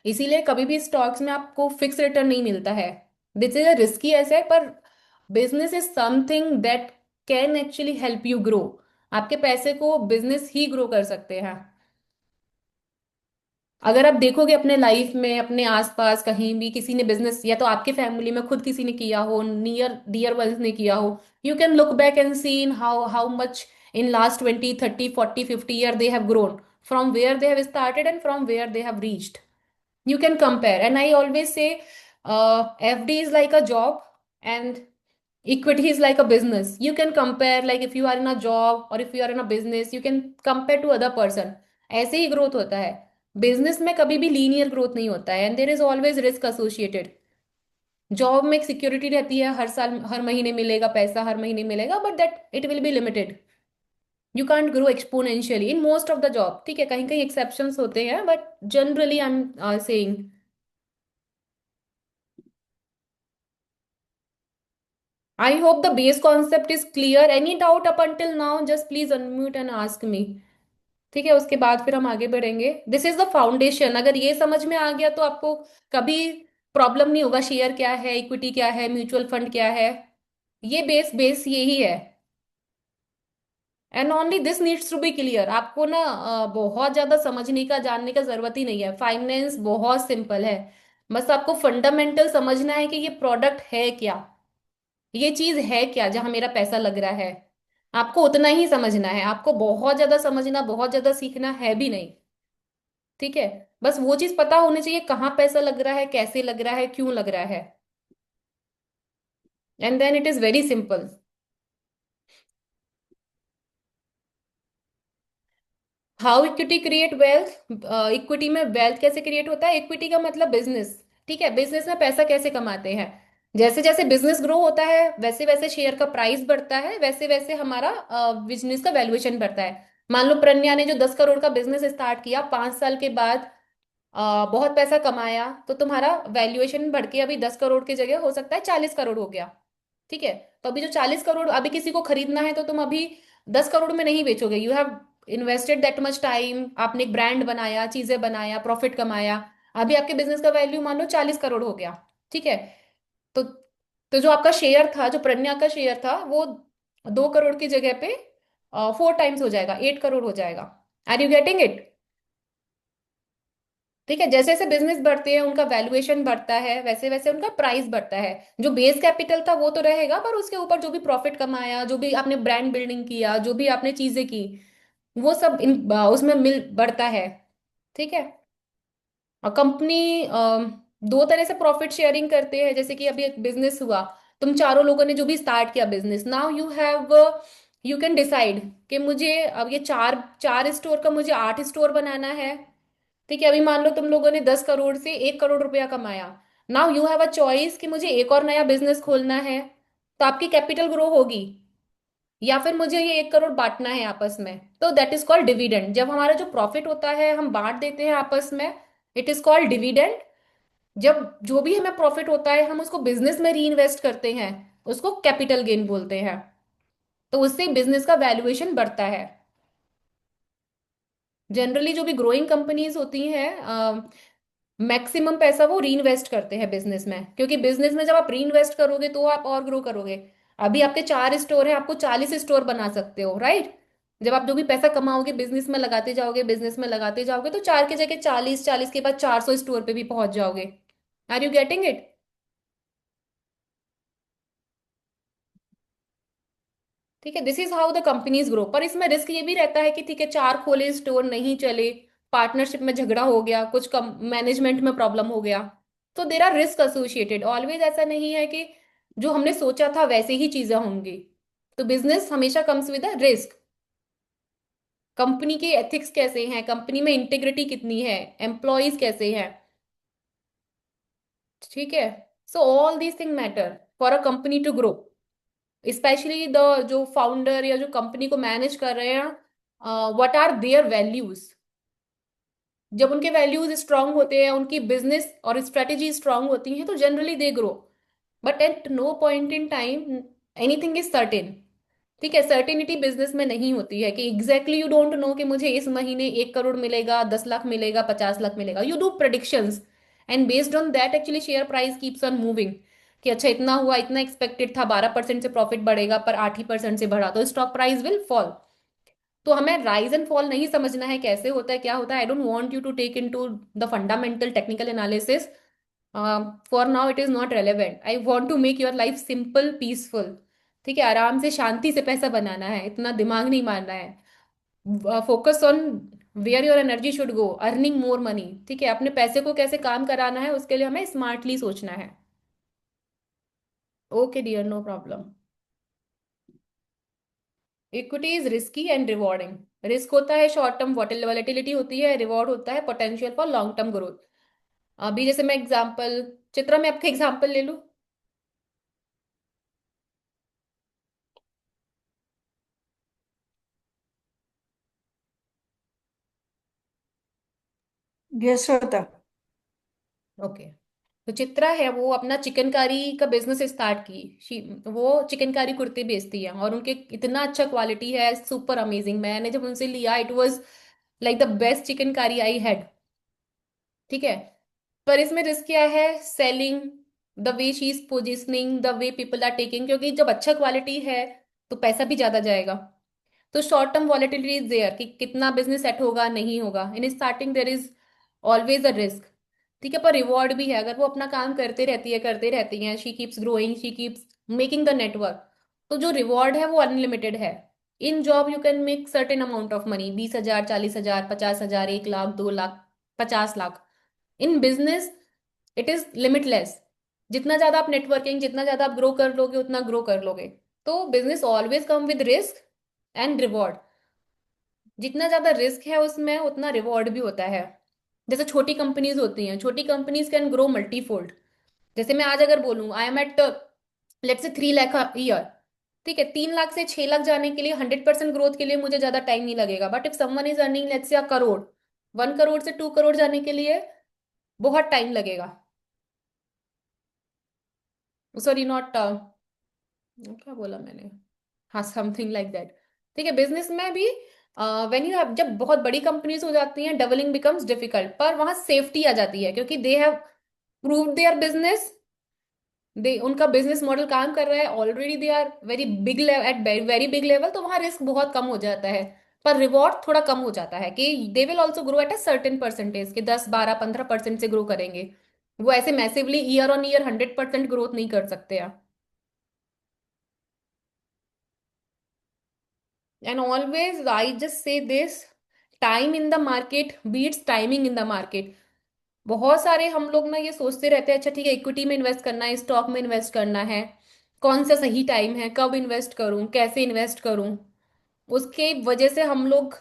इसीलिए कभी भी स्टॉक्स में आपको फिक्स रिटर्न नहीं मिलता है। This is a risky asset, पर business is something that can actually help you grow. आपके पैसे को बिजनेस ही ग्रो कर सकते हैं। अगर आप देखोगे अपने लाइफ में, अपने आसपास कहीं भी किसी ने बिजनेस, या तो आपके फैमिली में खुद किसी ने किया हो, नियर डियर वंस ने किया हो, you can look back and see in how how much in last 20 30 40 50 year they have grown, from where they have started and from where they have reached. You can compare, and I always say FD is like a job and equity is like a business. You can compare, like if you are in a job or if you are in a business, you can compare to other person. ऐसे ही growth होता है। Business में कभी भी linear growth नहीं होता है and there is always risk associated. Job में एक सिक्योरिटी रहती है, हर साल हर महीने मिलेगा पैसा, हर महीने मिलेगा, but that it will be limited. You can't grow exponentially in most of the job. ठीक है, कहीं कहीं एक्सेप्शंस होते हैं but generally I am saying. I hope the base concept is clear. Any doubt up until now, just please unmute and ask me. ठीक है, उसके बाद फिर हम आगे बढ़ेंगे। This is the foundation. अगर ये समझ में आ गया तो आपको कभी प्रॉब्लम नहीं होगा। शेयर क्या है, इक्विटी क्या है, म्यूचुअल फंड क्या है, ये बेस बेस यही है। And only this needs to be clear. आपको ना बहुत ज्यादा समझने का, जानने का जरूरत ही नहीं है। फाइनेंस बहुत सिंपल है। बस आपको फंडामेंटल समझना है कि ये प्रोडक्ट है क्या, ये चीज है क्या जहां मेरा पैसा लग रहा है। आपको उतना ही समझना है, आपको बहुत ज्यादा समझना, बहुत ज्यादा सीखना है भी नहीं। ठीक है, बस वो चीज पता होनी चाहिए कहाँ पैसा लग रहा है, कैसे लग रहा है, क्यों लग रहा है, and then it is very simple. How equity create wealth? Equity में वेल्थ कैसे क्रिएट होता है? इक्विटी का मतलब बिजनेस। ठीक है, बिजनेस में पैसा कैसे कमाते हैं? जैसे जैसे बिजनेस ग्रो होता है वैसे वैसे शेयर का प्राइस बढ़ता है, वैसे वैसे हमारा बिजनेस का वैल्यूएशन बढ़ता है। मान लो प्रज्ञा ने जो 10 करोड़ का बिजनेस स्टार्ट किया, 5 साल के बाद बहुत पैसा कमाया, तो तुम्हारा वैल्यूएशन बढ़ के अभी 10 करोड़ की जगह हो सकता है 40 करोड़ हो गया। ठीक है, तो अभी जो 40 करोड़ अभी किसी को खरीदना है तो तुम अभी 10 करोड़ में नहीं बेचोगे। You have invested that much time, आपने एक ब्रांड बनाया, चीजें बनाया, प्रॉफिट कमाया। अभी आपके बिजनेस का वैल्यू मान लो 40 करोड़ हो गया। ठीक है। तो जो आपका शेयर था, जो प्रज्ञा का शेयर था, वो 2 करोड़ की जगह पे 4 टाइम्स हो जाएगा, 8 करोड़ हो जाएगा। Are you getting it? ठीक है। जैसे जैसे बिजनेस बढ़ते हैं उनका वैल्यूएशन बढ़ता है, वैसे वैसे उनका प्राइस बढ़ता है। जो बेस कैपिटल था वो तो रहेगा, पर उसके ऊपर जो भी प्रॉफिट कमाया, जो भी आपने ब्रांड बिल्डिंग किया, जो भी आपने चीजें की, वो सब उसमें मिल बढ़ता है। ठीक है। और कंपनी दो तरह से प्रॉफिट शेयरिंग करते हैं। जैसे कि अभी एक बिजनेस हुआ, तुम चारों लोगों ने जो भी स्टार्ट किया business, now you can decide कि मुझे अब ये चार चार स्टोर का मुझे 8 स्टोर बनाना है। ठीक है। अभी मान लो तुम लोगों ने 10 करोड़ से 1 करोड़ रुपया कमाया। Now you have a choice कि मुझे एक और नया बिजनेस खोलना है, तो आपकी कैपिटल ग्रो होगी, या फिर मुझे ये 1 करोड़ बांटना है आपस में, तो दैट इज कॉल्ड डिविडेंड। जब हमारा जो प्रॉफिट होता है हम बांट देते हैं आपस में, इट इज कॉल्ड डिविडेंड। जब जो भी हमें प्रॉफिट होता है हम उसको बिजनेस में री इन्वेस्ट करते हैं, उसको कैपिटल गेन बोलते हैं। तो उससे बिजनेस का वैल्यूएशन बढ़ता है। जनरली जो भी ग्रोइंग कंपनीज होती हैं, मैक्सिमम पैसा वो री इन्वेस्ट करते हैं बिजनेस में, क्योंकि बिजनेस में जब आप री इन्वेस्ट करोगे तो आप और ग्रो करोगे। अभी आपके 4 स्टोर है, आपको 40 स्टोर बना सकते हो, राइट? जब आप जो भी पैसा कमाओगे बिजनेस में लगाते जाओगे, बिजनेस में लगाते जाओगे, तो 4 की जगह 40, 40 के बाद 400 स्टोर पे भी पहुंच जाओगे। Are you getting it? ठीक है। This is how the companies grow. पर इसमें रिस्क ये भी रहता है कि ठीक है, चार खोले स्टोर नहीं चले, पार्टनरशिप में झगड़ा हो गया, कुछ कम मैनेजमेंट में प्रॉब्लम हो गया, तो there are risk associated always. ऐसा नहीं है कि जो हमने सोचा था वैसे ही चीजें होंगी। तो बिजनेस हमेशा comes with a risk. Company के एथिक्स कैसे हैं, कंपनी में इंटीग्रिटी कितनी है, एम्प्लॉयज कैसे हैं। ठीक है। So all these thing matter for a company to grow, especially the जो फाउंडर या जो कंपनी को मैनेज कर रहे हैं, व्हाट आर देयर वैल्यूज। जब उनके वैल्यूज स्ट्रांग होते हैं, उनकी बिजनेस और स्ट्रेटेजी स्ट्रांग होती है, तो generally they grow. But at no point in time anything is certain. ठीक है। सर्टेनिटी बिजनेस में नहीं होती है कि एग्जैक्टली यू डोंट नो कि मुझे इस महीने 1 करोड़ मिलेगा, 10 लाख मिलेगा, 50 लाख मिलेगा। You do predictions, and based on that actually share price keeps on moving. कि अच्छा इतना हुआ, इतना एक्सपेक्टेड था, 12% से प्रॉफिट बढ़ेगा, पर 8 ही% से बढ़ा, तो स्टॉक प्राइस विल फॉल। तो हमें राइज एंड फॉल नहीं समझना है कैसे होता है, क्या होता है। I don't want you to take into the fundamental technical analysis. For now it is not relevant. I want to make your life simple, peaceful. ठीक है। आराम से शांति से पैसा बनाना है, इतना दिमाग नहीं मारना है। Focus on where your energy should go, earning more money. ठीक है। अपने पैसे को कैसे काम कराना है उसके लिए हमें स्मार्टली सोचना है। Okay dear, no problem. Equity is risky and rewarding. Risk होता है शॉर्ट टर्म वॉलेटिलिटी होती है, रिवॉर्ड होता है potential for long term growth. अभी जैसे मैं एग्जांपल, चित्रा मैं आपका एग्जांपल ले लूं। यस श्वेता। ओके। तो चित्रा है, वो अपना चिकनकारी का बिजनेस स्टार्ट की। वो चिकनकारी कुर्ते बेचती है और उनके इतना अच्छा क्वालिटी है, सुपर अमेजिंग। मैंने जब उनसे लिया, it was like the best chikankari I had. ठीक है। पर इसमें रिस्क क्या है? Selling, the way she is positioning, the way people are taking. क्योंकि जब अच्छा क्वालिटी है तो पैसा भी ज्यादा जाएगा। तो short term volatility is there कि कितना बिजनेस सेट होगा नहीं होगा। In starting there is always a risk. ठीक है। पर रिवॉर्ड भी है, अगर वो अपना काम करते रहती है, करते रहती हैं, she keeps growing, she keeps making the network, तो जो रिवॉर्ड है वो अनलिमिटेड है। In job you can make certain amount of money, 20,000, 40,000, 50,000, 1 lakh, 2 lakh, 50 lakh. In business it is limitless. जितना ज्यादा आप नेटवर्किंग, जितना ज्यादा आप ग्रो कर लोगे, उतना ग्रो कर लोगे। तो business always come with risk and reward. जितना ज्यादा रिस्क है उसमें उतना रिवॉर्ड भी होता है। जैसे छोटी कंपनीज होती हैं, छोटी कंपनीज कैन ग्रो मल्टीफोल्ड। जैसे मैं आज अगर बोलूं I am eight let's say 3 lakh year. ठीक है। 3 लाख से 6 लाख जाने के लिए 100% ग्रोथ के लिए मुझे ज्यादा टाइम नहीं लगेगा। But if someone is earning let's say 1 crore, 1 crore से 2 करोड़ जाने के लिए बहुत टाइम लगेगा। सॉरी, नॉट क्या बोला मैंने? हाँ, समथिंग लाइक दैट। ठीक है, बिजनेस में भी व्हेन यू हैव, जब बहुत बड़ी कंपनीज हो जाती हैं, डबलिंग बिकम्स डिफिकल्ट, पर वहां सेफ्टी आ जाती है क्योंकि they have proved their business, they उनका बिजनेस मॉडल काम कर रहा है already, they are very big at very big level, तो वहां रिस्क बहुत कम हो जाता है। पर रिवॉर्ड थोड़ा कम हो जाता है कि they will also grow at a certain percentage, के 10 12 15% से ग्रो करेंगे। वो ऐसे massively year on year 100% growth नहीं कर सकते आप। And always I just say this, time in the market beats timing in the market. बहुत सारे हम लोग ना ये सोचते रहते हैं, अच्छा ठीक है, इक्विटी में इन्वेस्ट करना है, स्टॉक में इन्वेस्ट करना है, कौन सा सही टाइम है, कब इन्वेस्ट करूं, कैसे इन्वेस्ट करूं। उसके वजह से हम लोग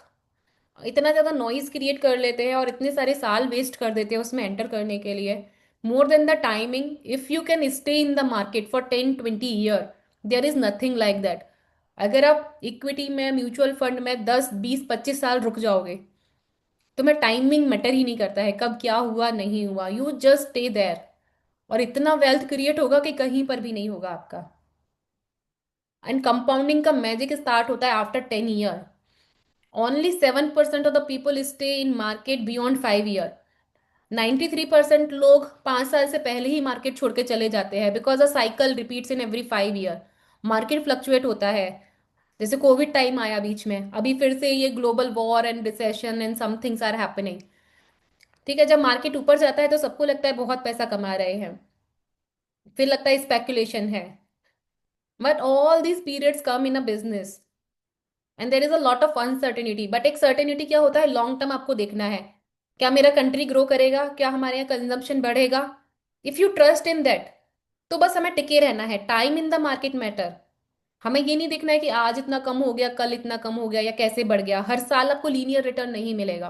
इतना ज्यादा नॉइज क्रिएट कर लेते हैं और इतने सारे साल वेस्ट कर देते हैं उसमें एंटर करने के लिए। More than the timing, if you can stay in the market for 10 20 year, there is nothing like that. अगर आप इक्विटी में, म्यूचुअल फंड में 10 20 25 साल रुक जाओगे, तो मैं टाइमिंग मैटर ही नहीं करता है कब क्या हुआ नहीं हुआ, यू जस्ट स्टे देयर। और इतना वेल्थ क्रिएट होगा कि कहीं पर भी नहीं होगा आपका। एंड कंपाउंडिंग का मैजिक स्टार्ट होता है after 10 year. Only 7% of the people stay in market beyond 5 year. 93% लोग 5 साल से पहले ही मार्केट छोड़ के चले जाते हैं, because a cycle repeats in every 5 year. Market fluctuate होता है। जैसे कोविड टाइम आया बीच में, अभी फिर से ये global war and recession and some things are happening. ठीक है, जब मार्केट ऊपर जाता है तो सबको लगता है बहुत पैसा कमा रहे हैं, फिर लगता है स्पेकुलेशन है। But all these periods come in a business and there is a lot of uncertainty, but एक सर्टेनिटी क्या होता है, लॉन्ग टर्म आपको देखना है, क्या मेरा कंट्री ग्रो करेगा, क्या हमारे यहाँ कंजम्पशन बढ़ेगा। If you trust in that, तो बस हमें टिके रहना है। Time in the market matter. हमें ये नहीं देखना है कि आज इतना कम हो गया, कल इतना कम हो गया, या कैसे बढ़ गया। हर साल आपको लीनियर रिटर्न नहीं मिलेगा।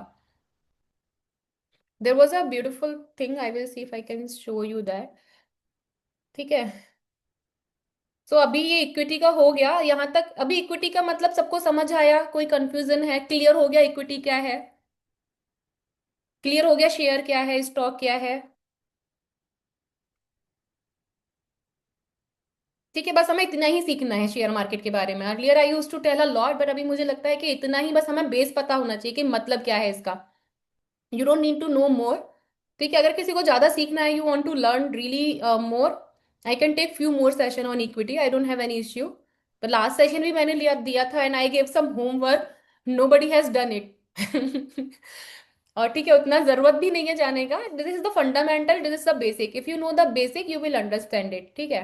There was a beautiful thing, I will see if I can show you that. ठीक है, तो अभी ये इक्विटी का हो गया यहाँ तक। अभी इक्विटी का मतलब सबको समझ आया? कोई कंफ्यूजन है? क्लियर हो गया इक्विटी क्या है? क्लियर हो गया शेयर क्या है, स्टॉक क्या है? ठीक है, बस हमें इतना ही सीखना है शेयर मार्केट के बारे में। Earlier I use to tell a lot, but अभी मुझे लगता है कि इतना ही बस हमें बेस पता होना चाहिए कि मतलब क्या है इसका। You don't need to know more. ठीक है, अगर किसी को ज्यादा सीखना है, you want to learn really more, I can take few more session on equity, I don't have any issue. तो लास्ट सेशन भी मैंने लिया दिया था and I gave some homework, nobody has done it. और ठीक है, उतना जरूरत भी नहीं है जाने का। This is the fundamental, this is the basic, if you know the basic you will understand it. ठीक है,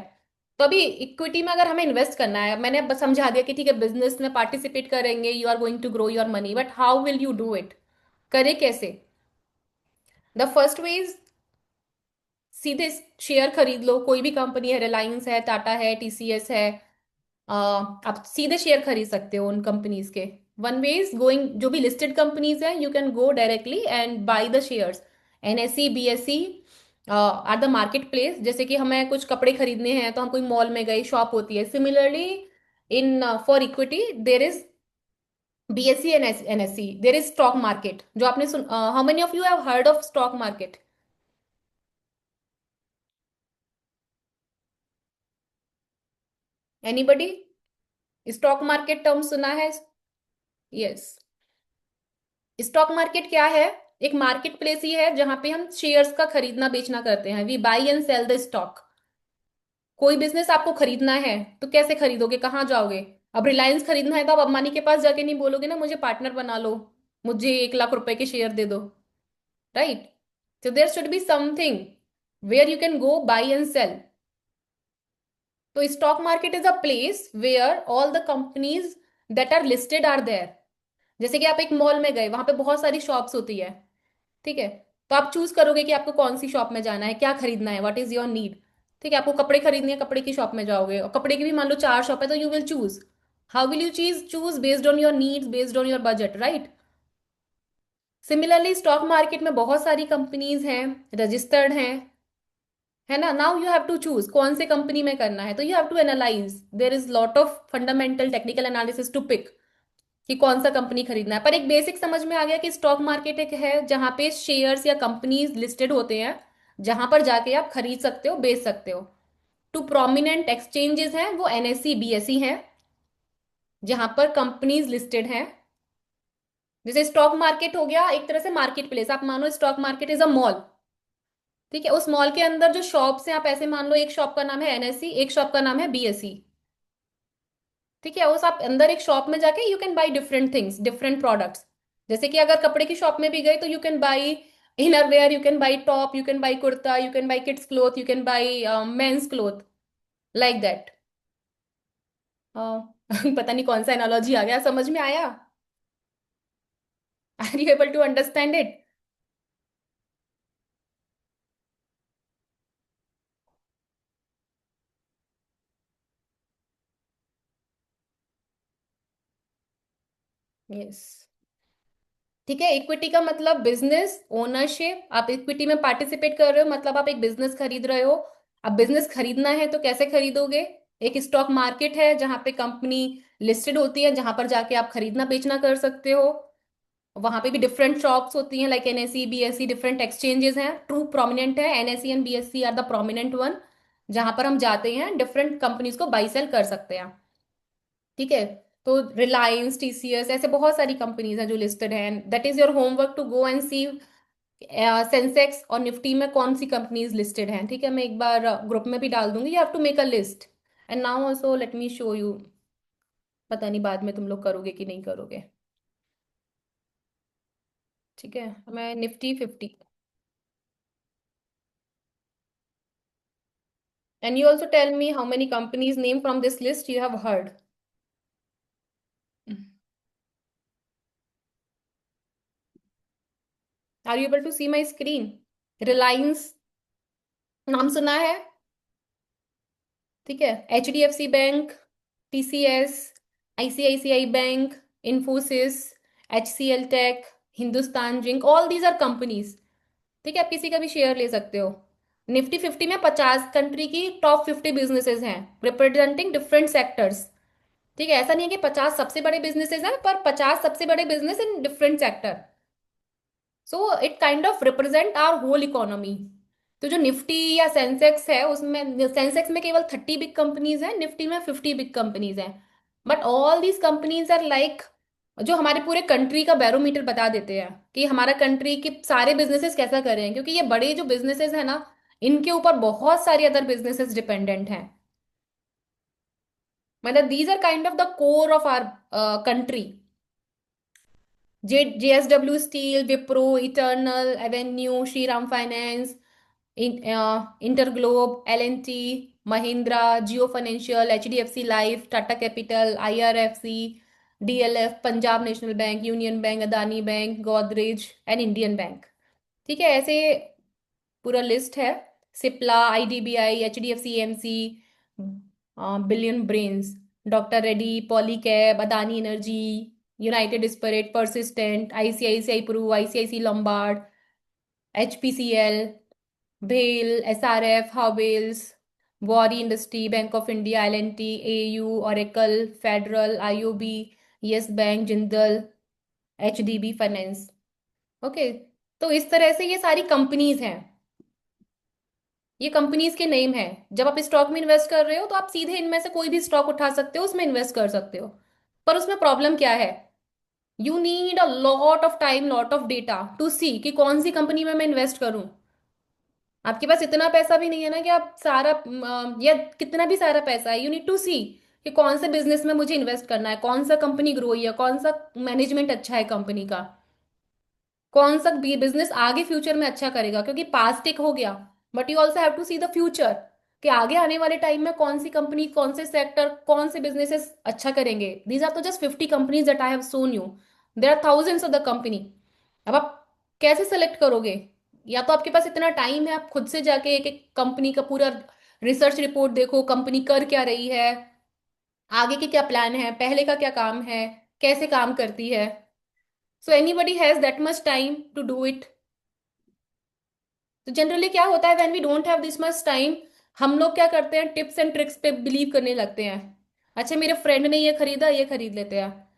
तो अभी इक्विटी में अगर हमें इन्वेस्ट करना है, मैंने बस समझा दिया कि ठीक है, बिजनेस में पार्टिसिपेट करेंगे, you are going to grow your money, but how will you do it? करे कैसे? द फर्स्ट वे इज, सीधे शेयर खरीद लो। कोई भी कंपनी है, रिलायंस है, टाटा है, टीसीएस है, आप सीधे शेयर खरीद सकते हो उन कंपनीज के। वन वे इज गोइंग, जो भी लिस्टेड कंपनीज है, you can go directly and buy the shares. NSE, BSE are the market place. जैसे कि हमें कुछ कपड़े खरीदने हैं तो हम कोई मॉल में गए, शॉप होती है। Similarly in for equity there is BSE and NSE, there is stock market. जो आपने सुन, how many of you have heard of stock market? Anybody? Stock market term सुना है? यस। स्टॉक मार्केट क्या है? एक मार्केट प्लेस ही है जहां पे हम शेयर्स का खरीदना बेचना करते हैं। We buy and sell the stock. कोई बिजनेस आपको खरीदना है तो कैसे खरीदोगे, कहाँ जाओगे? अब रिलायंस खरीदना है तो आप अंबानी के पास जाके नहीं बोलोगे ना, मुझे पार्टनर बना लो, मुझे 1 लाख रुपए के शेयर दे दो। Right? So there should be something where you can go buy and sell. तो stock market is a place where all the companies that are listed are there. जैसे कि आप एक मॉल में गए, वहां पे बहुत सारी शॉप्स होती है। ठीक है, तो आप चूज करोगे कि आपको कौन सी शॉप में जाना है, क्या खरीदना है, व्हाट इज योर नीड। ठीक है, आपको कपड़े खरीदने हैं, कपड़े की शॉप में जाओगे, और कपड़े की भी मान लो 4 शॉप है, तो you will choose. How will you choose based on your needs, based on your budget, right? Similarly stock market में बहुत सारी कंपनीज हैं, रजिस्टर्ड हैं, है ना। Now you have to choose कौन से कंपनी में करना है, तो you have to analyse, there is lot of fundamental technical analysis to pick कि कौन सा कंपनी खरीदना है। पर एक बेसिक समझ में आ गया कि स्टॉक मार्केट एक है जहां पे शेयर्स या कंपनीज लिस्टेड होते हैं, जहां पर जाके आप खरीद सकते हो, बेच सकते हो। टू प्रोमिनेंट एक्सचेंजेस हैं वो एनएससी बीएसई हैं, जहां पर कंपनीज लिस्टेड हैं। जैसे स्टॉक मार्केट हो गया एक तरह से मार्केट प्लेस, आप मानो stock market is a mall. ठीक है, उस मॉल के अंदर जो शॉप्स हैं, आप ऐसे मान लो एक शॉप का नाम है एनएससी, एक शॉप का नाम है बीएसई। ठीक है, उस आप अंदर एक शॉप में जाके you can by different things, different products. जैसे कि अगर कपड़े की शॉप में भी गए तो you can buy inner wear, you can buy top, you can buy kurta, you can buy kids cloth, you can buy men's cloth, like that. पता नहीं कौन सा एनालॉजी आ गया, समझ में आया? Are you able to understand it? Yes. ठीक है, इक्विटी का मतलब बिजनेस ओनरशिप, आप इक्विटी में पार्टिसिपेट कर रहे हो मतलब आप एक बिजनेस खरीद रहे हो। अब बिजनेस खरीदना है तो कैसे खरीदोगे? एक स्टॉक मार्केट है जहां पे कंपनी लिस्टेड होती है, जहां पर जाके आप खरीदना बेचना कर सकते हो। वहां पे भी डिफरेंट शॉप्स होती हैं, like NSC BSC, different exchanges हैं, ट्रू प्रोमिनेंट है NSC and BSC are the prominent one, जहां पर हम जाते हैं डिफरेंट कंपनीज को बाई सेल कर सकते हैं। ठीक है, तो रिलायंस, टीसीएस, ऐसे बहुत सारी कंपनीज हैं जो लिस्टेड हैं। That is your homework to go and see Sensex और निफ्टी में कौन सी कंपनीज लिस्टेड हैं। ठीक है, मैं एक बार ग्रुप में भी डाल दूंगी, you have to make a list. And now also let me show you. पता नहीं बाद में तुम लोग करोगे कि नहीं करोगे। ठीक है, मैं Nifty 50। And you also tell me how many companies name from this list you have heard. Are you able to see my screen? Reliance नाम सुना है? ठीक है, H D F C bank, TCS, ICICI bank, Infosys, H C L tech, Hindustan zinc, all these are companies. ठीक है, आप किसी का भी शेयर ले सकते हो। निफ्टी 50 में 50 कंट्री की टॉप 50 बिजनेसेस हैं रिप्रेजेंटिंग डिफरेंट सेक्टर्स। ठीक है, ऐसा नहीं है कि 50 सबसे बड़े बिजनेसेस हैं, पर 50 सबसे बड़े business in different sector. So it kind of represent our whole economy. तो जो निफ्टी या सेंसेक्स है, उसमें सेंसेक्स में केवल 30 बिग कंपनीज हैं, निफ्टी में 50 बिग कंपनीज हैं। But all these companies are like जो हमारे पूरे कंट्री का बैरोमीटर बता देते हैं कि हमारा कंट्री के सारे बिजनेसेस कैसा कर रहे हैं, क्योंकि ये बड़े जो बिजनेसेस हैं ना, इनके ऊपर बहुत सारे अदर बिजनेसेस डिपेंडेंट हैं। मतलब these are kind of the core of our country. JSW Steel, Wipro, Eternal, Avenue, Shriram Finance, InterGlobe, L&T, Mahindra, Jio Financial, HDFC Life, Tata Capital, IRFC, DLF, Punjab National Bank, Union Bank, Adani Bank, Godrej and Indian Bank. ठीक है, ऐसे पूरा list है। Cipla, IDBI, HDFC MC, Billion Brains, doctor Reddy, Polycab, Adani Energy, United Spirit, Persistent, ICICI Pru, ICIC Lombard, HPCL, भेल, SRF, Havells, worry industry, bank of India, L&T, AU, Oracle, federal, IOB, yes bank, Jindal, HDB finance. Okay, तो इस तरह से ये सारी companies हैं। ये companies के नेम है। जब आप स्टॉक में इन्वेस्ट कर रहे हो तो आप सीधे इनमें से कोई भी स्टॉक उठा सकते हो, उसमें इन्वेस्ट कर सकते हो। पर उसमें प्रॉब्लम क्या है? You need a lot of time, lot of data to see कि कौन सी कंपनी में मैं इन्वेस्ट करूं। आपके पास इतना पैसा भी नहीं है ना कि आप सारा या कितना भी सारा पैसा है, यू नीड टू सी कि कौन से बिजनेस में मुझे इन्वेस्ट करना है, कौन सा कंपनी ग्रो है, कौन सा मैनेजमेंट अच्छा है कंपनी का, कौन सा बिजनेस आगे फ्यूचर में अच्छा करेगा। क्योंकि पास्ट एक हो गया, but you also have to see the future कि आगे आने वाले टाइम में कौन सी कंपनी, कौन से सेक्टर, कौन से बिजनेसेस अच्छा करेंगे। दीज आर तो just 50 companies that I have shown you, there are thousands of the company. अब आप कैसे सेलेक्ट करोगे? या तो आपके पास इतना टाइम है, आप खुद से जाके एक एक कंपनी का पूरा रिसर्च रिपोर्ट देखो, कंपनी कर क्या रही है, आगे के क्या प्लान है, पहले का क्या काम है, कैसे काम करती है। So anybody has that much time to do it. तो जनरली क्या होता है, when we don't have this much time, हम लोग क्या करते हैं, टिप्स एंड ट्रिक्स पे बिलीव करने लगते हैं। अच्छा, मेरे फ्रेंड ने ये खरीदा, ये खरीद लेते हैं।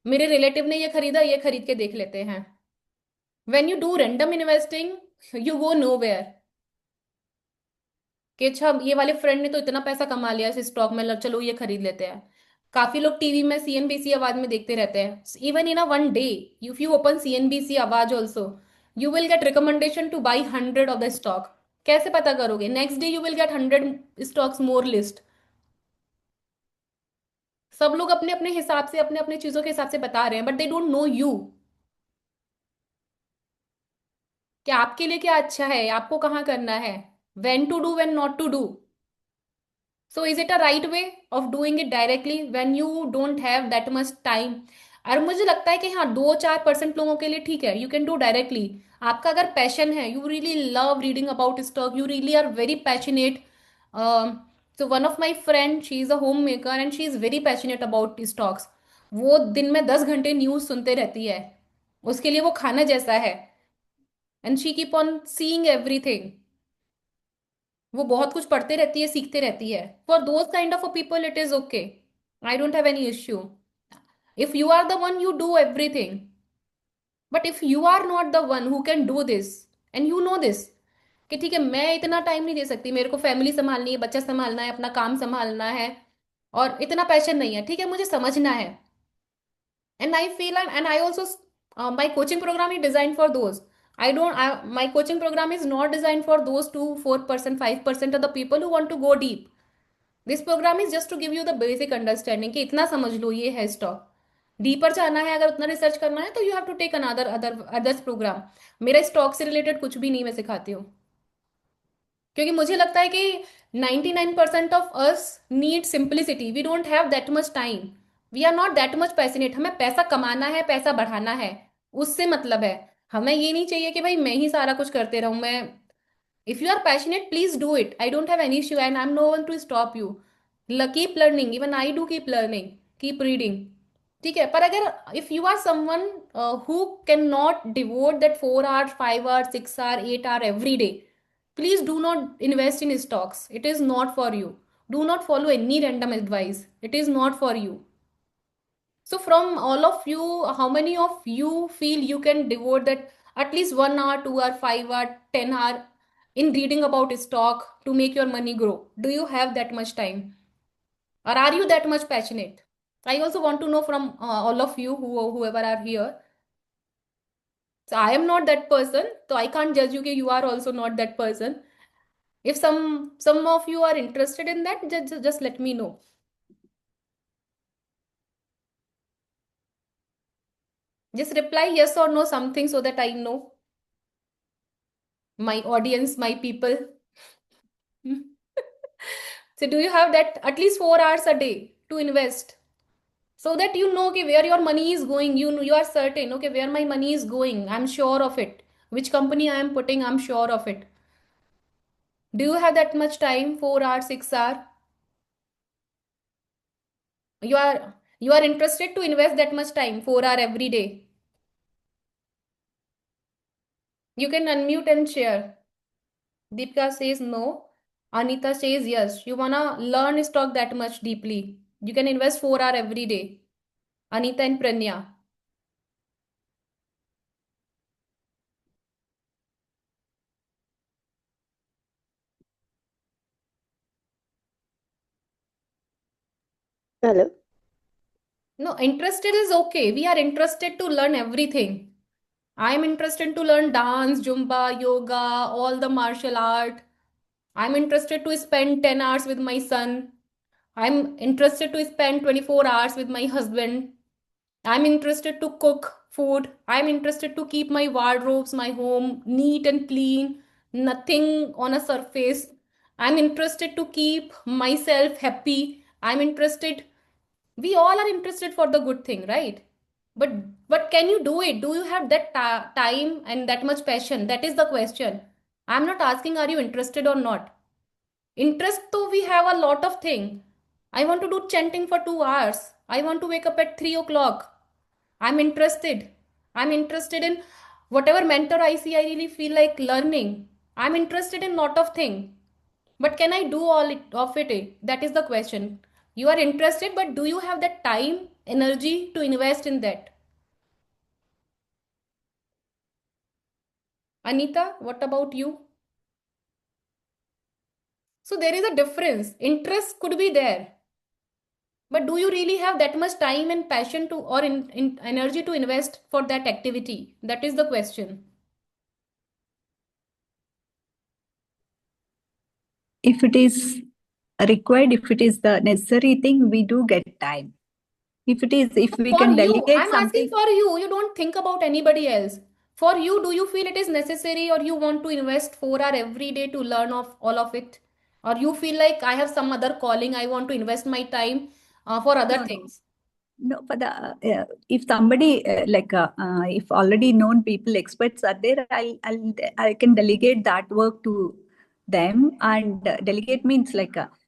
मेरे रिलेटिव ने ये खरीदा, ये खरीद के देख लेते हैं। When you do random investing, you go nowhere. कि अच्छा ये वाले फ्रेंड ने तो इतना पैसा कमा लिया इस स्टॉक में, चलो ये खरीद लेते हैं। काफी लोग टीवी में सीएनबीसी आवाज में देखते रहते हैं। Even in a one day, if you open CNBC Awaaz also, you will get recommendation to buy 100 of the stock. कैसे पता करोगे? Next day you will get 100 stocks more list. सब लोग अपने अपने हिसाब से, अपने अपने चीजों के हिसाब से बता रहे हैं, but they don't know you, कि आपके लिए क्या अच्छा है, आपको कहाँ करना है, when to do, when not to do. So is it a right way of doing it directly when you don't have that much time? और मुझे लगता है कि हाँ, 2-4% लोगों के लिए ठीक है, यू कैन डू डायरेक्टली। आपका अगर पैशन है, you really love reading about stock, you really are very passionate. तो one of my friend, she is a home maker and she is very passionate about stocks. वो दिन में 10 घंटे news सुनते रहती है, उसके लिए वो खाना जैसा है। And she keep on seeing everything. वो बहुत कुछ पढ़ते रहती है, सीखते रहती है। For those kind of people it is okay, I don't have any issue. If you are the one, you do everything. But if you are not the one who can do this, and you know this, कि ठीक है मैं इतना time नहीं दे सकती, मेरे को family संभालनी है, बच्चा संभालना है, अपना काम संभालना है, और इतना पैशन नहीं है, ठीक है मुझे समझना है। And I feel, and I also, my coaching program is design for those. I don't, my coaching program is not designed for those 2-4%, 5% of the people who want to go deep. This program is just to give you the basic understanding, कि इतना समझ लो ये है stock. Deeper जाना है, अगर उतना research करना है, तो you have to take another others program. मेरा स्टॉक से रिलेटेड कुछ भी नहीं मैं सिखाती हूँ, क्योंकि मुझे लगता है कि 99% of us need simplicity, we don't have that much time, we are not that much passionate. हमें पैसा कमाना है, पैसा बढ़ाना है, उससे मतलब है। हमें ये नहीं चाहिए कि भाई मैं ही सारा कुछ करते रहूं। मैं, if you are passionate, please do it. I don't have any issue and I'm no one to stop you. Keep learning. Even I do keep learning. Keep reading. ठीक है, पर अगर if you are someone who cannot devote that 4 hours, 5 hours, 6 hours, 8 hours every day, please do not invest in stocks. It is not for you. Do not follow any random advice. It is not for you. So, from all of you, how many of you feel you can devote that at least 1 hour, 2 hour, 5 hour, 10 hour in reading about stock to make your money grow? Do you have that much time? Or are you that much passionate? I also want to know from all of you, whoever are here. So I am not that person, so I can't judge you. कि you are also not that person. If some of you are interested in that, just let me know. Just reply yes or no something so that I know my audience, my people. So do you have that at least 4 hours a day to invest so that you know okay, where your money is going? You are certain, okay, where my money is going. I'm sure of it. Which company I am putting, I'm sure of it. Do you have that much time? 4 hours, 6 hours? You are interested to invest that much time, 4 hours every day. You can unmute and share. Deepika says no. Anita says yes. You wanna learn stock that much deeply. You can invest 4 hours every day. Anita and Pranya. Hello. No, interested is okay. We are interested to learn everything. I am interested to learn dance, Zumba, yoga, all the martial art. I'm interested to spend 10 hours with my son. I'm interested to spend 24 hours with my husband. I'm interested to cook food. I'm interested to keep my wardrobes, my home neat and clean, nothing on a surface. I'm interested to keep myself happy. I'm interested, we all are interested for the good thing, right? but but can you do it? Do you have that time and that much passion? That is the question. I'm not asking are you interested or not. Interest though, we have a lot of thing. I want to do chanting for 2 hours. I want to wake up at 3 o'clock. I'm interested in whatever mentor I see, I really feel like learning. I'm interested in lot of things, but can I do all of it? That is the question. You are interested, but do you have that time, energy to invest in that? Anita, what about you? So there is a difference. Interest could be there, but do you really have that much time and passion to, or in energy to invest for that activity? That is the question. If it is required, if it is the necessary thing, we do get time. If it is, if we For can you, delegate I'm asking something, for you. You don't think about anybody else. For you, do you feel it is necessary, or you want to invest 4 hours every day to learn of all of it? Or you feel like I have some other calling, I want to invest my time for other no, no. things? No, for the if somebody if already known people, experts are there, I can delegate that work to them. And delegate means